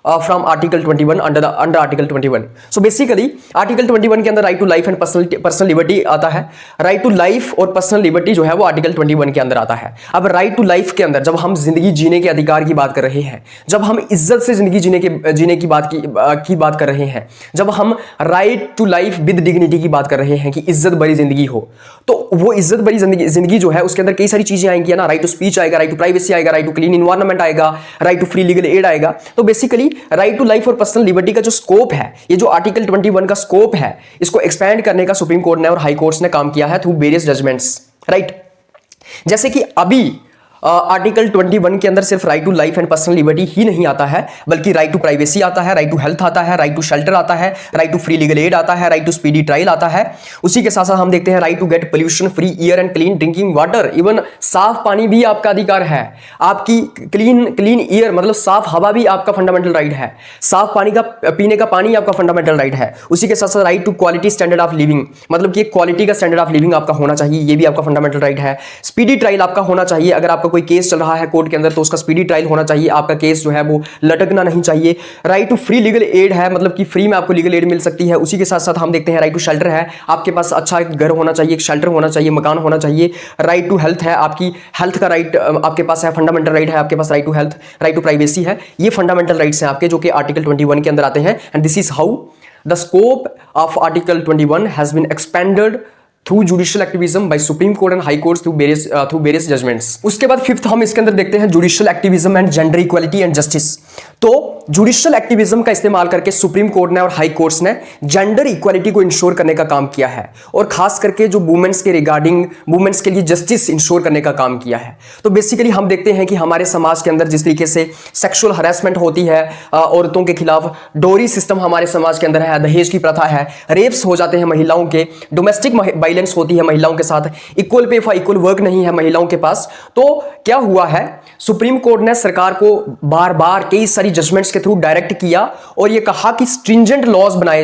from article 21 under article 21। So basically article 21 के अंदर right to life and personal liberty आता है। राइट टू लाइफ और पर्सनल लिबर्टी जो है वो आर्टिकल 21 के अंदर आता है। अब राइट टू लाइफ के अंदर जब हम जिंदगी जीने के अधिकार की बात कर रहे हैं, जब हम इज्जत से जिंदगी जीने की बात कर रहे हैं, जब हम right to life with dignity की बात कर रहे हैं कि इज्जत भरी जिंदगी हो, तो वो इज्जत भरी जिंदगी जो है उसके अंदर कई सारी चीजें आएंगी ना। राइट टू स्पीच आएगा, राइट टू प्राइवेसी आएगा, राइट टू क्लीन इन्वायरमेंट आएगा, right to free legal aid आएगा। तो बेसिकली राइट टू लाइफ और पर्सनल लिबर्टी का जो स्कोप है, ये जो आर्टिकल 21 का स्कोप है, इसको एक्सपैंड करने का सुप्रीम कोर्ट ने और हाई कोर्ट्स ने काम किया है थ्रू वेरियस जजमेंट्स, राइट। जैसे कि अभी आर्टिकल 21 के अंदर सिर्फ right to life and personal liberty ही नहीं आता है, बल्कि राइट टू प्राइवेसी आता है, राइट टू हेल्थ आता है, राइट टू शेल्टर आता है, right to free legal aid आता है, राइट टू स्पीडी ट्रायल आता है। उसी के साथ साथ हम देखते हैं right to get pollution free air and clean drinking water. Even साफ पानी भी आपका अधिकार है, आपकी क्लीन एयर मतलब साफ हवा भी आपका फंडामेंटल राइट है, साफ पानी का पीने का पानी आपका फंडामेंटल राइट है। उसी के साथ साथ right to quality standard of living, मतलब कि क्वालिटी का स्टैंडर्ड ऑफ लिविंग आपका होना चाहिए, ये भी आपका फंडामेंटल राइट है। स्पीडी ट्रायल आपका होना चाहिए, अगर आपका कोई केस चल रहा है कोर्ट के अंदर तो उसका स्पीडी ट्रायल होना चाहिए, आपका केस जो है वो लटकना नहीं चाहिए। Right to free legal aid है, मतलब कि फ्री में आपको लीगल एड मिल सकती है। उसी के साथ साथ हम देखते हैं राइट टू शेल्टर है, आपके पास अच्छा एक घर होना चाहिए, एक शेल्टर होना चाहिए, मकान होना चाहिए। राइट टू हेल्थ है, आपकी हेल्थ का राइट आपके पास है, फंडामेंटल राइट है आपके पास right to health. Right to privacy है, ये फंडामेंटल राइट्स हैं आपके जो कि आर्टिकल 21 के अंदर आते हैं। And this is how the scope of article 21 has been expanded through judicial activism by supreme court and high courts through various judgments. उसके बाद फिफ्थ हम इसके अंदर देखते हैं judicial activism and gender equality and justice. तो जुडिशियल एक्टिविज्म का इस्तेमाल करके सुप्रीम कोर्ट ने और हाई कोर्ट्स ने जेंडर इक्वालिटी को इंश्योर करने का काम किया है, और खास करके जो वुमेन्स के रिगार्डिंग वुमेन्स के लिए जस्टिस इंश्योर करने का काम किया है। तो बेसिकली हम देखते हैं कि हमारे समाज के अंदर जिस तरीके से सेक्सुअल हरासमेंट होती है औरतों के खिलाफ, डोरी सिस्टम हमारे समाज के अंदर है, दहेज की प्रथा है, रेप्स हो जाते हैं महिलाओं के, डोमेस्टिक वायलेंस होती है महिलाओं के साथ, equal pay for equal work नहीं है महिलाओं के पास। तो क्या हुआ है, सुप्रीम कोर्ट ने सरकार को बार बार कई सारी जजमेंट्स के थ्रू डायरेक्ट किया और यह कहा कि स्ट्रिंजेंट लॉज बनाए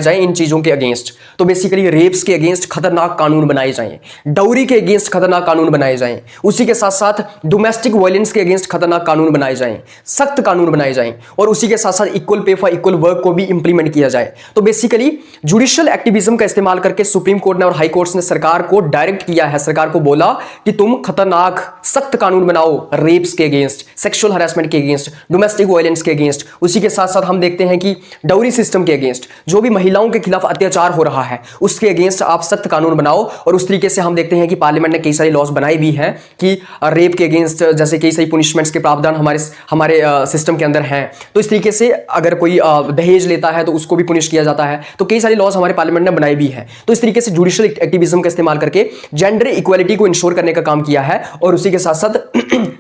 जाएं इन चीजों के अगेंस्ट। तो बेसिकली रेप्स के अगेंस्ट खतरनाक कानून बनाए जाएं, डाउरी के अगेंस्ट खतरनाक कानून बनाए जाएं, उसी के साथ साथ डोमेस्टिक वायलेंस के अगेंस्ट खतरनाक कानून बनाए जाएं, सख्त कानून बनाए जाएं, और उसी के साथ साथ equal pay for equal work को भी इंप्लीमेंट किया जाए। तो बेसिकली जुडिशियल एक्टिविज्म का इस्तेमाल करके सुप्रीम कोर्ट ने और हाई कोर्ट्स ने सरकार को डायरेक्ट किया है, सरकार को बोला कि तुम खतरनाक सख्त कानून बनाओ रेप्स के अगेंस्ट, सेक्सुअल हरासमेंट के अगेंस्ट, डोमेस्टिक वायलेंस के अगेंस्ट। उसी के साथ साथ हम देखते हैं कि डाउरी सिस्टम के अगेंस्ट, जो भी महिलाओं के खिलाफ अत्याचार हो रहा है उसके अगेंस्ट आप सख्त कानून बनाओ। और उस तरीके से हम देखते हैं कि पार्लियामेंट ने कई सारे लॉज बनाए भी हैं कि रेप के अगेंस्ट जैसे कई सारी पुनिशमेंट्स के प्रावधान हमारे सिस्टम के अंदर हैं। तो इस तरीके से अगर कोई दहेज लेता है तो उसको भी पुनिश किया जाता है। तो कई सारे लॉज हमारे पार्लियामेंट ने बनाए भी हैं। तो इस तरीके से जुडिशियल एक्टिविज्म का इस्तेमाल करके जेंडर इक्वालिटी को इंश्योर करने का काम किया है और उसी के साथ साथ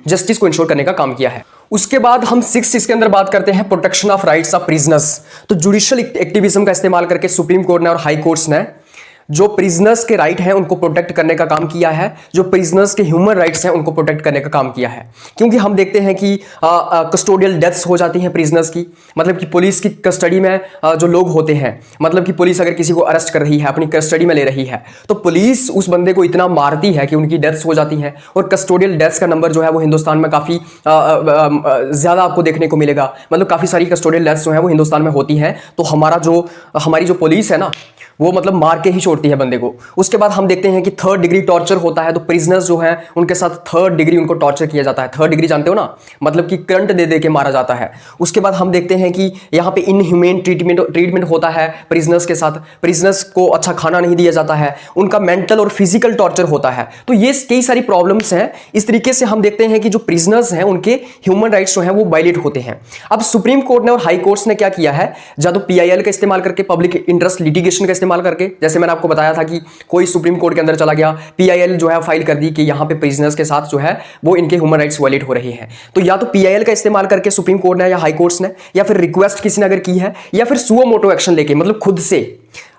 जस्टिस को इंश्योर करने का काम किया है। उसके बाद हम 6 इसके अंदर बात करते हैं protection of rights of prisoners. तो जुडिशियल एक्टिविज्म का इस्तेमाल करके सुप्रीम कोर्ट ने और हाई कोर्ट्स ने जो प्रिजनर्स के राइट हैं उनको प्रोटेक्ट करने का काम किया है, जो प्रिजनर्स के ह्यूमन राइट्स हैं उनको प्रोटेक्ट करने का काम किया है। क्योंकि हम देखते हैं कि कस्टोडियल डेथ्स हो जाती हैं प्रिजनर्स की, मतलब कि पुलिस की कस्टडी में जो लोग होते हैं, मतलब कि पुलिस अगर किसी को अरेस्ट कर रही है, अपनी कस्टडी में ले रही है, तो पुलिस उस बंदे को इतना मारती है कि उनकी डेथ्स हो जाती हैं। और कस्टोडियल डेथ्स का नंबर जो है वो हिंदुस्तान में काफ़ी ज़्यादा आपको देखने को मिलेगा, मतलब काफ़ी सारी कस्टोडियल डेथ्स जो है वो हिंदुस्तान में होती हैं। तो हमारी जो पुलिस है ना वो मतलब मार के ही छोड़ती है बंदे को। उसके बाद हम देखते हैं कि 3rd डिग्री टॉर्चर होता है। तो प्रिजनर्स जो हैं उनके साथ 3rd डिग्री उनको टॉर्चर किया जाता है। 3rd डिग्री जानते हो ना, मतलब कि करंट दे के मारा जाता है। उसके बाद हम देखते हैं कि यहाँ पे इनह्यूमेन ट्रीटमेंट होता है प्रिजनर्स के साथ, प्रिजनर्स को अच्छा खाना नहीं दिया जाता है, उनका मेंटल और फिजिकल टॉर्चर होता है। तो ये कई सारी प्रॉब्लम्स हैं। इस तरीके से हम देखते हैं कि जो प्रिजनर्स हैं उनके ह्यूमन राइट्स जो हैं वो वायलेट होते हैं। अब सुप्रीम कोर्ट ने और हाई कोर्ट्स ने क्या किया है, या तो PIL का इस्तेमाल करके, पब्लिक इंटरेस्ट लिटिगेशन का इस्तेमाल करके, जैसे मैंने आपको बताया था कि कोई सुप्रीम कोर्ट के अंदर चला गया, PIL जो है फाइल कर दी कि यहां पे प्रिजनर्स के साथ जो है वो इनके ह्यूमन राइट्स वायलेट हो रहे हैं। तो या तो PIL का इस्तेमाल करके सुप्रीम कोर्ट ने या हाई कोर्ट्स ने, या फिर रिक्वेस्ट किसी ने अगर की है, या फिर सुओ मोटो एक्शन लेके, मतलब खुद से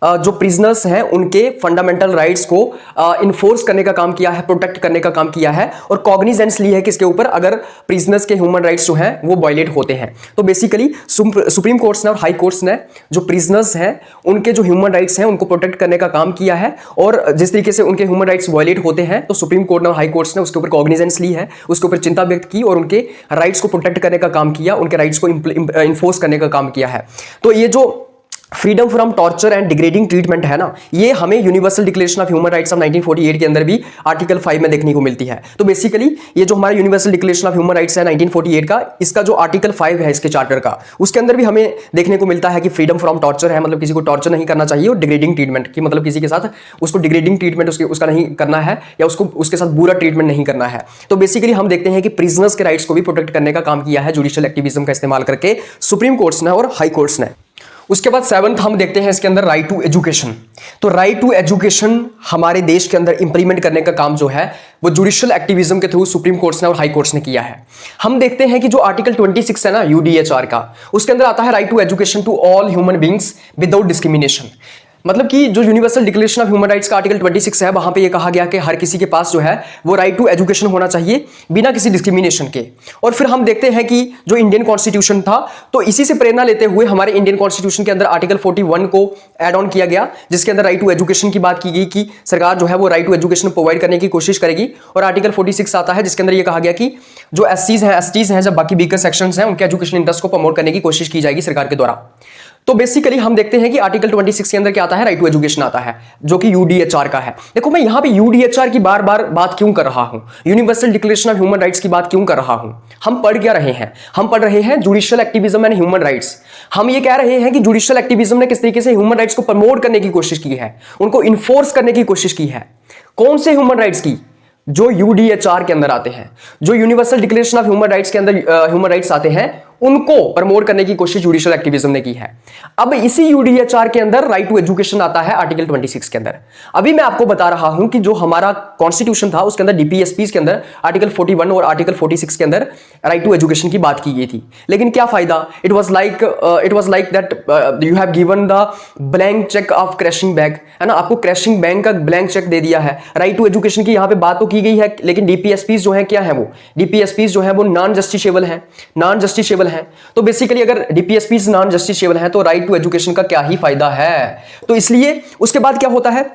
जो प्रिजनर्स हैं उनके फंडामेंटल राइट्स को इन्फोर्स करने का काम किया है, प्रोटेक्ट करने का काम किया है और कॉग्निजेंस ली है किसके ऊपर, अगर प्रिजनर्स के ह्यूमन राइट्स जो हैं वो वायलेट होते हैं। तो बेसिकली सुप्रीम कोर्ट्स ने और हाई कोर्ट्स ने जो प्रिजनर्स हैं उनके जो ह्यूमन राइट्स हैं उनको प्रोटेक्ट करने का काम किया है और जिस तरीके से उनके ह्यूमन राइट्स वायलेट होते हैं तो सुप्रीम कोर्ट ने और हाई कोर्ट्स ने उसके ऊपर कॉग्निजेंस ली है, उसके ऊपर चिंता व्यक्त की और उनके राइट्स को प्रोटेक्ट करने का काम किया, उनके राइट्स को इन्फोर्स करने का काम किया है। तो ये जो freedom from torture and degrading treatment है ना, ये हमें universal declaration of human rights of 1948 के अंदर भी आर्टिकल 5 में देखने को मिलती है। तो बेसिकली ये जो हमारा universal declaration of human rights है 1948 का, इसका जो आर्टिकल 5 है इसके चार्टर का, उसके अंदर भी हमें देखने को मिलता है कि फ्रीडम फ्रॉम टॉर्चर है, मतलब किसी को टॉर्चर नहीं करना चाहिए, और डिग्रेडिंग ट्रीटमेंट की मतलब किसी के साथ उसको डिग्रेडिंग ट्रीटमेंट उसका नहीं करना है या उसको उसके साथ बुरा ट्रीटमेंट नहीं करना है। तो बेसिकली हम देखते हैं कि प्रिजनर्स के राइट्स को भी प्रोटेक्ट करने का काम किया है जुडिशियल एक्टिविज्म का इस्तेमाल करके सुप्रीम कोर्ट्स ने और हाई कोर्ट्स ने। उसके बाद 7th हम देखते हैं इसके अंदर राइट टू एजुकेशन। तो राइट टू एजुकेशन हमारे देश के अंदर इंप्लीमेंट करने का काम जो है वो जुडिशियल एक्टिविज्म के थ्रू सुप्रीम कोर्ट्स ने और हाई कोर्ट्स ने किया है। हम देखते हैं कि जो आर्टिकल 26 है ना यूडीएचआर का, उसके अंदर आता है right to education to all human beings without discrimination. मतलब कि जो universal declaration of human rights का आर्टिकल 26 है वहां पे ये कहा गया कि हर किसी के पास जो है वो राइट टू एजुकेशन होना चाहिए बिना किसी डिस्क्रिमिनेशन के। और फिर हम देखते हैं कि जो इंडियन कॉन्स्टिट्यूशन था तो इसी से प्रेरणा लेते हुए हमारे इंडियन कॉन्स्टिट्यूशन के अंदर आर्टिकल 41 को ऐड ऑन किया गया, जिसके अंदर राइट टू एजुकेशन की बात की गई कि सरकार जो है वो राइट टू एजुकेशन प्रोवाइड करने की कोशिश करेगी। और आर्टिकल 46 आता है जिसके अंदर ये कहा गया कि जो एससीज हैं, एसटीज हैं, जब बाकी वीकर सेक्शंस हैं, उनके एजुकेशन इंटरेस्ट को प्रमोट करने की कोशिश की जाएगी सरकार के द्वारा। तो बेसिकली हम देखते हैं कि आर्टिकल 26 के अंदर क्या आता है, राइट टू एजुकेशन आता है, जो कि यूडीएचआर का है। देखो मैं यहां पे यूडीएचआर की बार बार बात क्यों कर रहा हूं, universal declaration of human rights की बात क्यों कर रहा हूं। हम पढ़ क्या रहे हैं, हम पढ़ रहे हैं judicial activism and human rights. हम ये कह रहे हैं कि जुडिशियल एक्टिविज्म ने किस तरीके से ह्यूमन राइट्स को प्रमोट करने की कोशिश की है, उनको इन्फोर्स करने की कोशिश की है। कौन से ह्यूमन राइट्स की, जो यूडीएचआर के अंदर आते हैं, जो universal declaration of human rights के अंदर ह्यूमन राइट्स आते हैं, उनको प्रमोट करने की कोशिश जुडिशियल एक्टिविज्म ने की है। अब इसी यूडीएचआर के अंदर राइट टू एजुकेशन आता है आर्टिकल 26 के अंदर। अभी मैं आपको बता रहा हूं कि जो हमारा कॉन्स्टिट्यूशन था उसके अंदर डीपीएसपीस के अंदर आर्टिकल 41 और आर्टिकल 46 के अंदर राइट टू एजुकेशन की बात की गई थी। लेकिन क्या फायदा, it was like that you have given the blank cheque of crashing bag, है ना, आपको क्रैशिंग बैंक का ब्लैंक चेक दे दिया है। राइट टू एजुकेशन की यहां पे बात तो की गई है, लेकिन डीपीएसपीस जो है क्या है, वो डीपीएसपीस जो है वो नॉन जस्टिसेबल है, तो बेसिकली अगर डीपीएसपीस नॉन जस्टिसेबल है तो राइट टू एजुकेशन का क्या ही फायदा है। तो इसलिए उसके बाद क्या होता है,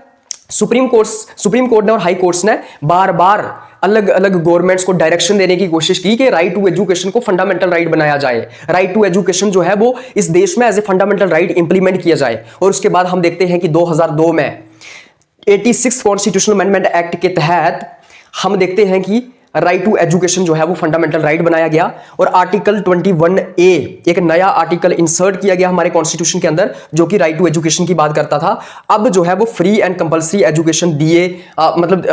सुप्रीम कोर्ट ने और हाई कोर्ट्स ने बार बार अलग अलग गवर्नमेंट्स को डायरेक्शन देने की कोशिश की कि राइट टू एजुकेशन को फंडामेंटल राइट बनाया जाए, राइट टू एजुकेशन जो है वो इस देश में as a fundamental right implement किया जाए। और उसके बाद हम देखते हैं कि 2002 में 86 कॉन्स्टिट्यूशनल अमेंडमेंट एक्ट के तहत हम देखते हैं कि राइट टू एजुकेशन जो है वो फंडामेंटल राइट बनाया गया और आर्टिकल 21A एक नया आर्टिकल इंसर्ट किया गया हमारे कॉन्स्टिट्यूशन के अंदर, जो कि राइट टू एजुकेशन की बात करता था। अब जो है वो फ्री एंड कंपलसरी एजुकेशन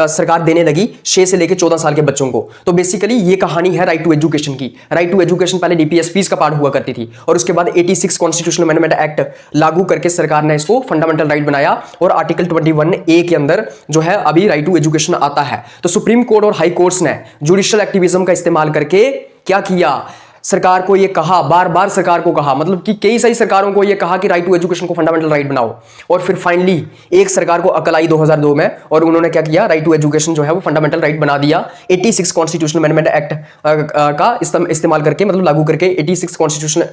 सरकार देने लगी 6 से लेकर 14 साल के बच्चों को। तो बेसिकली ये कहानी है राइट टू एजुकेशन की। राइट टू एजुकेशन पहले डीपीएसपीस का पार्ट हुआ करती थी और उसके बाद 86 कॉन्स्टिट्यूशनल अमेंडमेंट एक्ट लागू करके सरकार ने इसको फंडामेंटल राइट बनाया और आर्टिकल 21A के अंदर जो है अभी राइट टू एजुकेशन आता है। तो सुप्रीम कोर्ट और हाई कोर्ट्स ने जुडिशियल एक्टिविज्म का इस्तेमाल करके क्या किया, सरकार को ये कहा, बार बार सरकार को कहा, मतलब कि कई सारी सरकारों को ये कहा कि राइट टू एजुकेशन को फंडामेंटल राइट बनाओ। और फिर फाइनली एक सरकार को अकल आई 2002 में और उन्होंने क्या किया, राइट टू एजुकेशन जो है वो फंडामेंटल राइट बना दिया 86 कॉन्स्टिट्यूशनल अमेंडमेंट एक्ट का इस्तेमाल करके, मतलब लागू करके 86 कॉन्स्टिट्यूशनल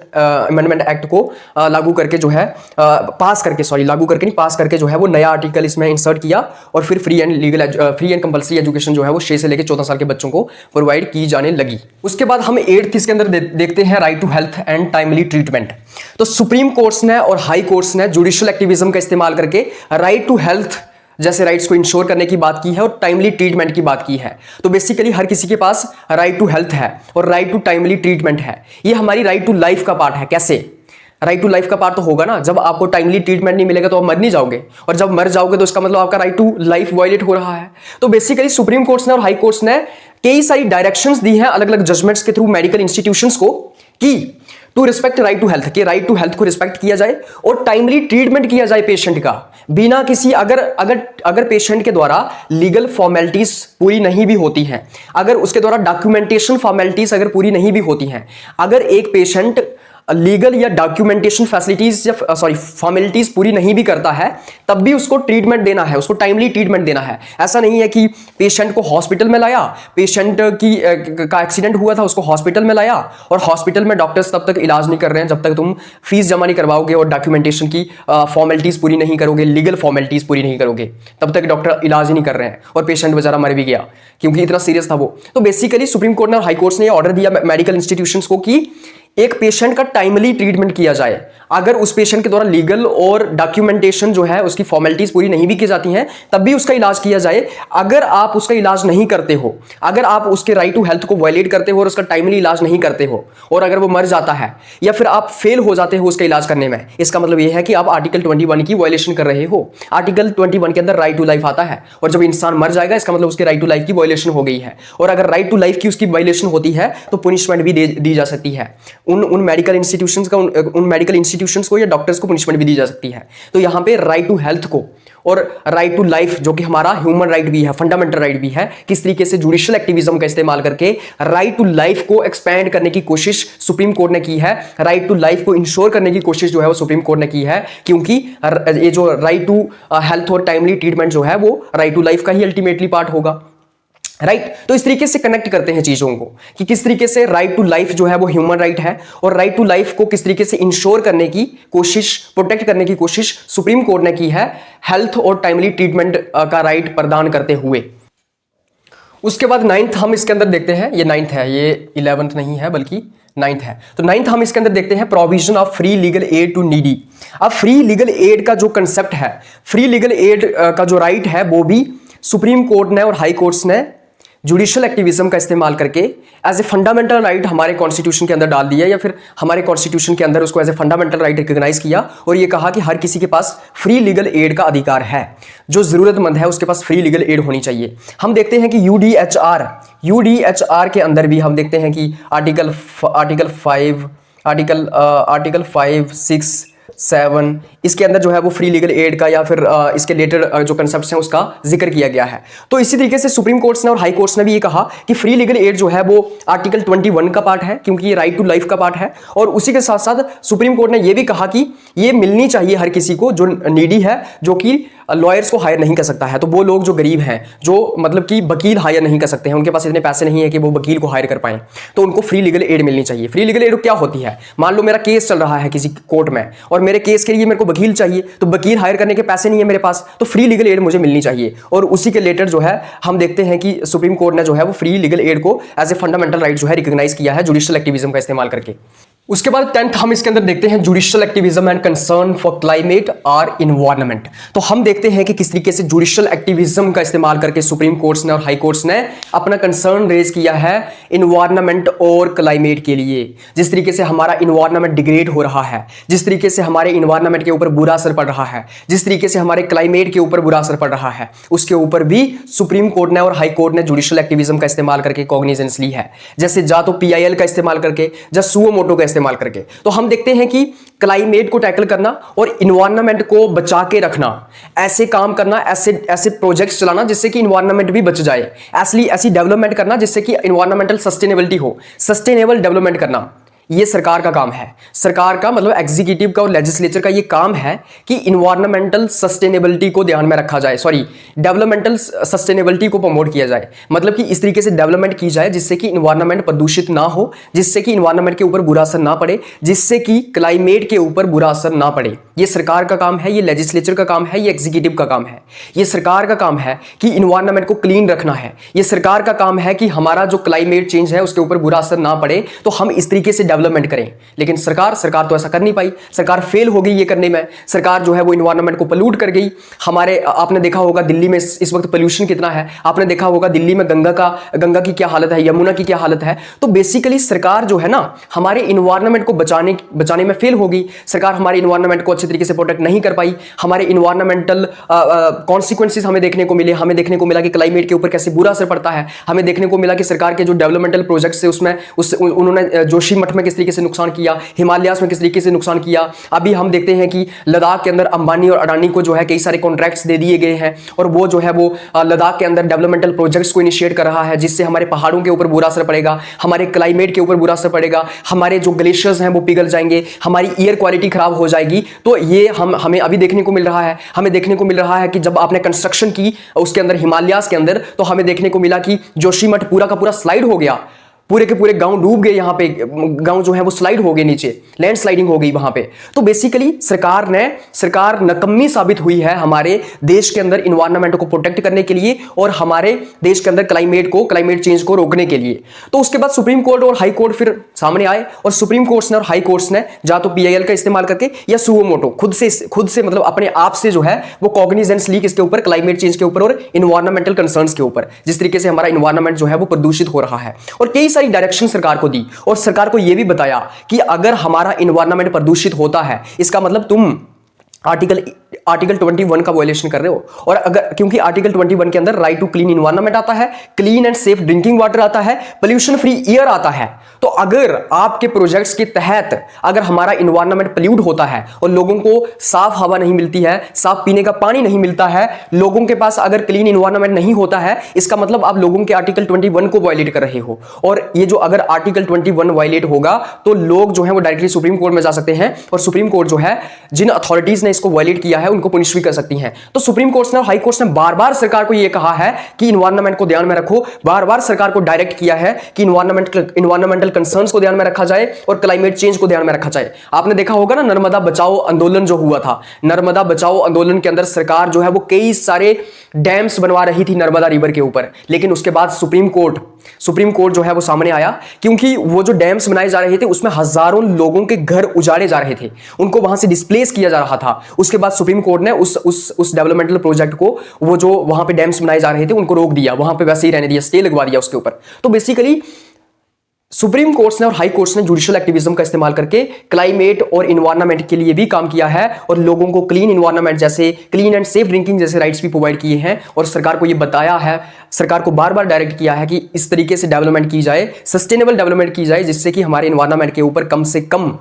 अमेंडमेंट एक्ट को लागू करके जो है पास करके जो है वो नया आर्टिकल इसमें इंसर्ट किया और फिर फ्री एंड कंपलसरी एजुकेशन जो है वो 6 से लेकर 14 साल के बच्चों को प्रोवाइड की जाने लगी। उसके बाद हम 8th इसके अंदर देखते हैं right to health and timely treatment. तो सुप्रीम कोर्ट्स ने और हाई कोर्ट्स ने जुडिशियल एक्टिविज्म का इस्तेमाल करके राइट टू हेल्थ जैसे राइट्स को इंश्योर करने की बात की है और टाइमली ट्रीटमेंट की बात की है। तो बेसिकली हर किसी के पास राइट टू हेल्थ है और राइट टू टाइमली ट्रीटमेंट है। ये हमारी राइट टू लाइफ का पार्ट है। कैसे राइट टू लाइफ का पार्ट तो होगा ना, जब आपको टाइमली ट्रीटमेंट नहीं मिलेगा तो आप मर नहीं जाओगे, और जब मर जाओगे तो इसका मतलब आपका राइट टू लाइफ वायलेट हो रहा है। तो बेसिकली सुप्रीम कोर्ट्स ने और हाई कोर्ट्स ने कई सारी डायरेक्शंस दी हैं अलग अलग जजमेंट्स के थ्रू मेडिकल इंस्टीट्यूशंस को कि to respect right to health, के राइट टू हेल्थ को रिस्पेक्ट किया जाए और टाइमली ट्रीटमेंट किया जाए पेशेंट का, बिना किसी अगर पेशेंट के द्वारा लीगल फॉर्मेलिटीज पूरी नहीं भी होती हैं, अगर उसके द्वारा डॉक्यूमेंटेशन फॉर्मेलिटीज अगर पूरी नहीं भी होती हैं, अगर एक पेशेंट लीगल या डॉक्यूमेंटेशन फैसिलिटीज या फॉर्मेलिटीज पूरी नहीं भी करता है, तब भी उसको ट्रीटमेंट देना है, उसको टाइमली ट्रीटमेंट देना है। ऐसा नहीं है कि पेशेंट को हॉस्पिटल में लाया, पेशेंट का एक्सीडेंट हुआ था, उसको हॉस्पिटल में लाया और हॉस्पिटल में डॉक्टर्स तब तक इलाज नहीं कर रहे हैं जब तक तुम फीस जमा नहीं करवाओगे और डॉक्यूमेंटेशन की फॉर्मेलिटीज पूरी नहीं करोगे, लीगल फॉर्मेलिटीज पूरी नहीं करोगे, तब तक डॉक्टर इलाज ही नहीं कर रहे हैं और पेशेंट बेचारा मर भी गया क्योंकि इतना सीरियस था वो। तो बेसिकली सुप्रीम कोर्ट ने और हाई कोर्ट ने ऑर्डर दिया मेडिकल इंस्टीट्यूशंस को कि एक पेशेंट का टाइमली ट्रीटमेंट किया जाए। अगर उस पेशेंट के द्वारा लीगल और डॉक्यूमेंटेशन जो है उसकी फॉर्मेलिटीज पूरी नहीं भी की जाती हैं, तब भी उसका इलाज किया जाए। अगर आप उसका इलाज नहीं करते हो, अगर आप उसके राइट टू हेल्थ को वायलेट करते हो और उसका टाइमली इलाज नहीं करते हो और अगर वो मर जाता है या फिर आप फेल हो जाते हो उसका इलाज करने में, इसका मतलब यह है कि आप आर्टिकल 21 की वायलेशन कर रहे हो। आर्टिकल 21 के अंदर राइट टू लाइफ आता है और जब इंसान मर जाएगा इसका मतलब उसके राइट टू लाइफ की वायलेशन हो गई है। और अगर राइट टू लाइफ की उसकी वायलेशन होती है तो पनिशमेंट भी दी जा सकती है। उन मेडिकल इंस्टीट्यूशंस का उन मेडिकल इंस्टीट्यूशंस को या डॉक्टर्स को पनिशमेंट भी दी जा सकती है। तो यहां पे राइट टू हेल्थ को और राइट टू लाइफ, जो कि हमारा ह्यूमन राइट भी है, फंडामेंटल राइट भी है, किस तरीके से जुडिशियल एक्टिविज्म का इस्तेमाल करके राइट टू लाइफ को एक्सपैंड करने की कोशिश सुप्रीम कोर्ट ने की है। राइट टू लाइफ को इंश्योर करने की कोशिश जो है वो सुप्रीम कोर्ट ने की है, क्योंकि ये जो राइट टू हेल्थ और टाइमली ट्रीटमेंट जो है वो राइट टू लाइफ का ही अल्टीमेटली पार्ट होगा। राइट तो इस तरीके से कनेक्ट करते हैं चीजों को कि किस तरीके से राइट टू लाइफ जो है वो ह्यूमन राइट है और राइट टू लाइफ को किस तरीके से इंश्योर करने की कोशिश, प्रोटेक्ट करने की कोशिश सुप्रीम कोर्ट ने की है हेल्थ और टाइमली ट्रीटमेंट का राइट प्रदान करते हुए। उसके बाद 9th हम इसके अंदर देखते हैं, ये 9th है, ये 11th नहीं है बल्कि 9th है। तो 9th हम इसके अंदर देखते हैं provision of free legal aid to needy. अब फ्री लीगल एड का जो कंसेप्ट है, फ्री लीगल एड का जो राइट है वो भी सुप्रीम कोर्ट ने और हाई कोर्ट्स ने जुडिशियल एक्टिविज्म का इस्तेमाल करके एज ए फंडामेंटल राइट हमारे कॉन्स्टिट्यूशन के अंदर डाल दिया, या फिर हमारे कॉन्स्टिट्यूशन के अंदर उसको as a fundamental right recognise किया और ये कहा कि हर किसी के पास फ्री लीगल एड का अधिकार है। जो जरूरतमंद है उसके पास फ्री लीगल एड होनी चाहिए। हम देखते हैं कि यूडीएचआर के अंदर भी हम देखते हैं कि आर्टिकल 5, 6, 7 इसके अंदर जो है वो फ्री लीगल एड का या फिर इसके रिलेटेड जो कंसेप्ट्स हैं उसका जिक्र किया गया है। तो इसी तरीके से सुप्रीम कोर्ट्स ने और हाई कोर्ट्स ने भी ये कहा कि फ्री लीगल एड जो है वो आर्टिकल 21 का पार्ट है, क्योंकि ये राइट टू लाइफ का पार्ट है। और उसी के साथ साथ सुप्रीम कोर्ट ने ये भी कहा कि ये मिलनी चाहिए हर किसी को जो नीडी है, जो कि लॉयर्स को हायर नहीं कर सकता है। तो वो लोग जो गरीब हैं, जो मतलब कि वकील हायर नहीं कर सकते हैं, उनके पास इतने पैसे नहीं है कि वो वकील को हायर कर पाएं, तो उनको फ्री लीगल एड मिलनी चाहिए। फ्री लीगल एड क्या होती है? मान लो मेरा केस चल रहा है किसी कोर्ट में और मेरे केस के लिए मेरे को वकील चाहिए, तो वकील हायर करने के पैसे नहीं है मेरे पास, तो फ्री लीगल एड मुझे मिलनी चाहिए। और उसी के रिलेटेड जो है हम देखते हैं कि सुप्रीम कोर्ट ने जो है वो फ्री लीगल एड को एज ए फंडामेंटल राइट जो है रिकॉग्नाइज किया है जुडिशियल एक्टिविज्म का इस्तेमाल करके। उसके बाद 10th हम इसके अंदर देखते हैं judicial activism and concern for climate और इन्वायरमेंट। तो हम देखते हैं कि किस तरीके से जुडिशियल एक्टिविज्म का इस्तेमाल करके सुप्रीम कोर्ट्स ने और हाई कोर्ट्स ने अपना कंसर्न रेज किया है इन्वायरमेंट और क्लाइमेट के लिए। जिस तरीके से हमारा इन्वायरमेंट डिग्रेड हो रहा है, जिस तरीके से हमारे इन्वायरमेंट के ऊपर बुरा असर पड़ रहा है, जिस तरीके से हमारे क्लाइमेट के ऊपर बुरा असर पड़ रहा है, उसके ऊपर भी सुप्रीम कोर्ट ने और हाई कोर्ट ने जुडिशियल एक्टिविज्म का इस्तेमाल करके कॉग्निजेंस ली है। जैसे जा तो PIL का इस्तेमाल करके, या सुओ मोटो का इस्तेमाल करके। तो हम देखते हैं कि क्लाइमेट को टैकल करना और इन्वायरमेंट को बचा के रखना, ऐसे काम करना, ऐसे प्रोजेक्ट्स चलाना जिससे कि इन्वायरमेंट भी बच जाए, ऐसी डेवलपमेंट करना जिससे कि इन्वायरमेंटल सस्टेनेबिलिटी हो, सस्टेनेबल डेवलपमेंट करना, ये सरकार का काम है। सरकार का मतलब एग्जीक्यूटिव का और लेजिस्लेचर का ये काम है कि इन्वायरमेंटल सस्टेनेबिलिटी को ध्यान में रखा जाए, डेवलपमेंटल सस्टेनेबिलिटी को प्रमोट किया जाए। मतलब कि इस तरीके से डेवलपमेंट की जाए जिससे कि इन्वायरमेंट प्रदूषित ना हो, जिससे कि इन्वायरमेंट के ऊपर बुरा असर ना पड़े, जिससे कि क्लाइमेट के ऊपर बुरा असर ना पड़े। ये सरकार का काम है, ये लेजिस्लेचर का काम है, ये एग्जीक्यूटिव का काम है। ये सरकार का काम है कि इन्वायरमेंट को क्लीन रखना है। ये सरकार का काम है कि हमारा जो क्लाइमेट चेंज है उसके ऊपर बुरा असर ना पड़े, तो हम इस तरीके से डेवलपमेंट करें। लेकिन सरकार तो ऐसा कर नहीं पाई, सरकार फेल हो गई ये करने में। सरकार जो है वो इन्वायरमेंट को पोल्यूट कर गई। हमारे आपने देखा होगा दिल्ली में इस वक्त पोल्यूशन कितना है, आपने देखा होगा दिल्ली में गंगा की क्या हालत है, यमुना की क्या हालत है। तो बेसिकली सरकार जो है ना हमारे इन्वायरमेंट को बचाने में फेल हो गई। सरकार हमारे इन्वायरमेंट को अच्छे तरीके से प्रोटेक्ट नहीं कर पाई। हमारे इन्वायरमेंटल कॉन्सिक्वेंसेस हमें देखने को मिले। हमें देखने को मिला कि क्लाइमेट के ऊपर कैसे बुरा असर पड़ता है। हमें देखने को मिला कि सरकार के जो डेवलपमेंटल प्रोजेक्ट्स है उसमें उन्होंने जोशीमठ में किस तरीके से नुकसान किया, हिमालयास में किस तरीके से नुकसान किया। अभी हम देखते हैं कि लद्दाख के अंदर अंबानी और अडानी को जो है कई सारे कॉन्ट्रैक्ट्स दे दिए गए हैं और वो जो है वो लद्दाख के अंदर डेवलपमेंटल प्रोजेक्ट्स को इनिशिएट कर रहा है, जिससे हमारे पहाड़ों के ऊपर बुरा असर पड़ेगा, हमारे क्लाइमेट के ऊपर बुरा असर पड़ेगा, हमारे जो ग्लेशियर्स हैं वो पिघल जाएंगे, हमारी एयर क्वालिटी खराब हो जाएगी। तो ये हमें अभी देखने को मिल रहा है। हमें देखने को मिल रहा है कि जब आपने कंस्ट्रक्शन की उसके अंदर हिमालयास के अंदर, तो हमें देखने को मिला कि जोशीमठ पूरा का पूरा स्लाइड हो गया, पूरे के पूरे गांव डूब गए। यहाँ पे गांव जो है वो स्लाइड हो गए, नीचे लैंड स्लाइडिंग हो गई वहां पे। तो बेसिकली सरकार नकम्मी साबित हुई है हमारे देश के अंदर इन्वायरमेंट को प्रोटेक्ट करने के लिए और हमारे देश के अंदर क्लाइमेट चेंज को रोकने के लिए। तो उसके बाद सुप्रीम कोर्ट और हाई कोर्ट फिर सामने आए और सुप्रीम कोर्ट ने और हाई कोर्ट ने या तो PIL का इस्तेमाल करके या सुओ मोटो खुद से मतलब अपने आप से जो है वो कॉग्निजेंस ली किसके ऊपर, क्लाइमेट चेंज के ऊपर और इन्वायरमेंटल कंसर्न्स के ऊपर, जिस तरीके से हमारा इन्वायरमेंट जो है वो प्रदूषित हो रहा है। और कई सारी डायरेक्शन सरकार को दी और सरकार को यह भी बताया कि अगर हमारा इन्वायरमेंट प्रदूषित होता है, इसका मतलब तुम आर्टिकल 21 का वायलेशन कर रहे हो। और अगर क्योंकि आर्टिकल 21 के अंदर राइट टू क्लीन इन्वायरमेंट आता है, clean and safe drinking water आता है, पोल्यूशन फ्री एयर आता है। तो अगर आपके प्रोजेक्ट्स के तहत अगर हमारा इन्वायरमेंट पोल्यूट होता है और लोगों को साफ हवा नहीं मिलती है, साफ पीने का पानी नहीं मिलता है, लोगों के पास अगर क्लीन इन्वायरमेंट नहीं होता है, इसका मतलब आप लोगों के आर्टिकल 21 को वायलेट कर रहे हो। और ये जो अगर आर्टिकल 21 वायलेट होगा तो लोग जो है वो डायरेक्टली सुप्रीम कोर्ट में जा सकते हैं और सुप्रीम कोर्ट जो है जिन अथॉरिटीज ने इसको वायलेट किया है उनको पनिश भी कर सकती हैं। तो सुप्रीम कोर्ट ने और हाई कोर्ट ने बार-बार सरकार को यह कहा है कि इन्वायरमेंट को ध्यान में रखो, बार-बार सरकार को डायरेक्ट किया है कि इन्वायरमेंटल कंसर्न्स को ध्यान में रखा जाए और क्लाइमेट चेंज को ध्यान में रखा जाए। आपने देखा होगा ना, नर्मदा बचाओ आंदोलन जो हुआ था, नर्मदा बचाओ आंदोलन के अंदर सरकार जो है वो कई सारे डैम्स बनवा रही थी नर्मदा रिवर के ऊपर, लेकिन उसके बाद सुप्रीम कोर्ट जो है वो सामने आया, क्योंकि वो जो डैम्स बनाए जा रहे थे उसमें हजारों लोगों के घर उजाड़े जा रहे थे, उनको वहां से डिस्प्लेस किया जा रहा था। उसके बाद सुप्रीम कोर्ट ने उस डेवलपमेंटल प्रोजेक्ट को, वो जो वहां पे डैम्स बनाए जा रहे थे उनको रोक दिया, वहां पे वैसे ही रहने दिया, स्टे लगवा दिया उसके ऊपर। तो बेसिकली सुप्रीम कोर्ट्स ने और हाई कोर्ट्स ने जुडिशियल एक्टिविज्म का इस्तेमाल करके क्लाइमेट और इन्वायरमेंट के लिए भी काम किया है और लोगों को क्लीन इन्वायरमेंट जैसे क्लीन एंड सेफ ड्रिंकिंग जैसे राइट्स भी प्रोवाइड किए हैं। और सरकार को ये बताया है, सरकार को बार बार डायरेक्ट किया है कि इस तरीके से डेवलपमेंट की जाए, सस्टेनेबल डेवलपमेंट की जाए, जिससे कि हमारे इन्वायरमेंट के ऊपर कम से कम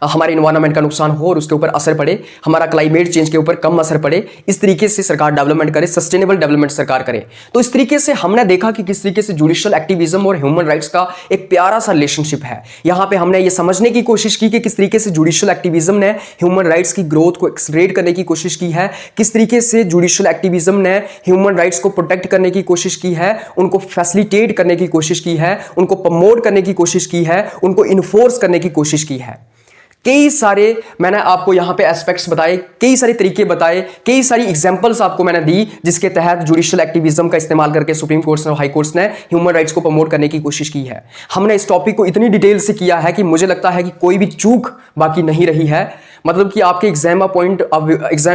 हमारे इन्वायरमेंट का नुकसान हो और उसके ऊपर असर पड़े, हमारा क्लाइमेट चेंज के ऊपर कम असर पड़े। इस तरीके से सरकार डेवलपमेंट करे, सस्टेनेबल डेवलपमेंट सरकार करे। तो इस तरीके से हमने देखा कि किस तरीके से जुडिशियल एक्टिविज्म और ह्यूमन राइट्स का एक प्यारा सा रिलेशनशिप है। यहां पे हमने ये समझने की कोशिश की कि किस तरीके से जुडिशियल एक्टिविज्म ने ह्यूमन राइट्स की ग्रोथ को एक्सलरेट करने की कोशिश की है, किस तरीके से जुडिशियल एक्टिविज्म ने ह्यूमन राइट्स को प्रोटेक्ट करने की कोशिश की है, उनको फैसिलिटेट करने की कोशिश की है, उनको प्रमोट करने की कोशिश की है, उनको इन्फोर्स करने की कोशिश की है। कई सारे मैंने आपको यहां पे एस्पेक्ट्स बताए, कई सारे तरीके बताए, कई सारी एग्जांपल्स आपको मैंने दी, जिसके तहत जुडिशियल एक्टिविज्म का इस्तेमाल करके सुप्रीम कोर्ट और हाई कोर्ट्स ने ह्यूमन राइट्स को प्रमोट करने की कोशिश की है। हमने इस टॉपिक को इतनी डिटेल से किया है कि मुझे लगता है कि कोई भी चूक बाकी नहीं रही है। मतलब कि आपके एग्जाम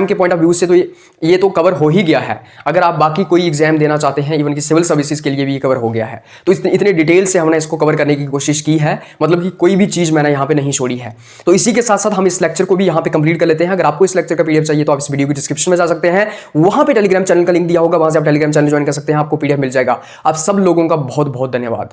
के पॉइंट ऑफ व्यू से तो ये तो कवर हो ही गया है। अगर आप बाकी कोई एग्जाम देना चाहते हैं, इवन कि सिविल सर्विसेज के लिए भी ये कवर हो गया है। तो इतने डिटेल से हमने इसको कवर करने की कोशिश की है, मतलब कि कोई भी चीज़ मैंने यहाँ पे नहीं छोड़ी है। तो इसी के साथ साथ हम इस लेक्चर को भी यहाँ पे कंप्लीट कर लेते हैं। अगर आपको इस लेक्चर का PDF चाहिए तो आप इस वीडियो की डिस्क्रिप्शन में जा सकते हैं, वहाँ पे टेलीग्राम चैनल का लिंक दिया होगा, वहाँ से आप टेलीग्राम चैनल ज्वाइन कर सकते हैं, आपको PDF मिल जाएगा। आप सब लोगों का बहुत बहुत धन्यवाद।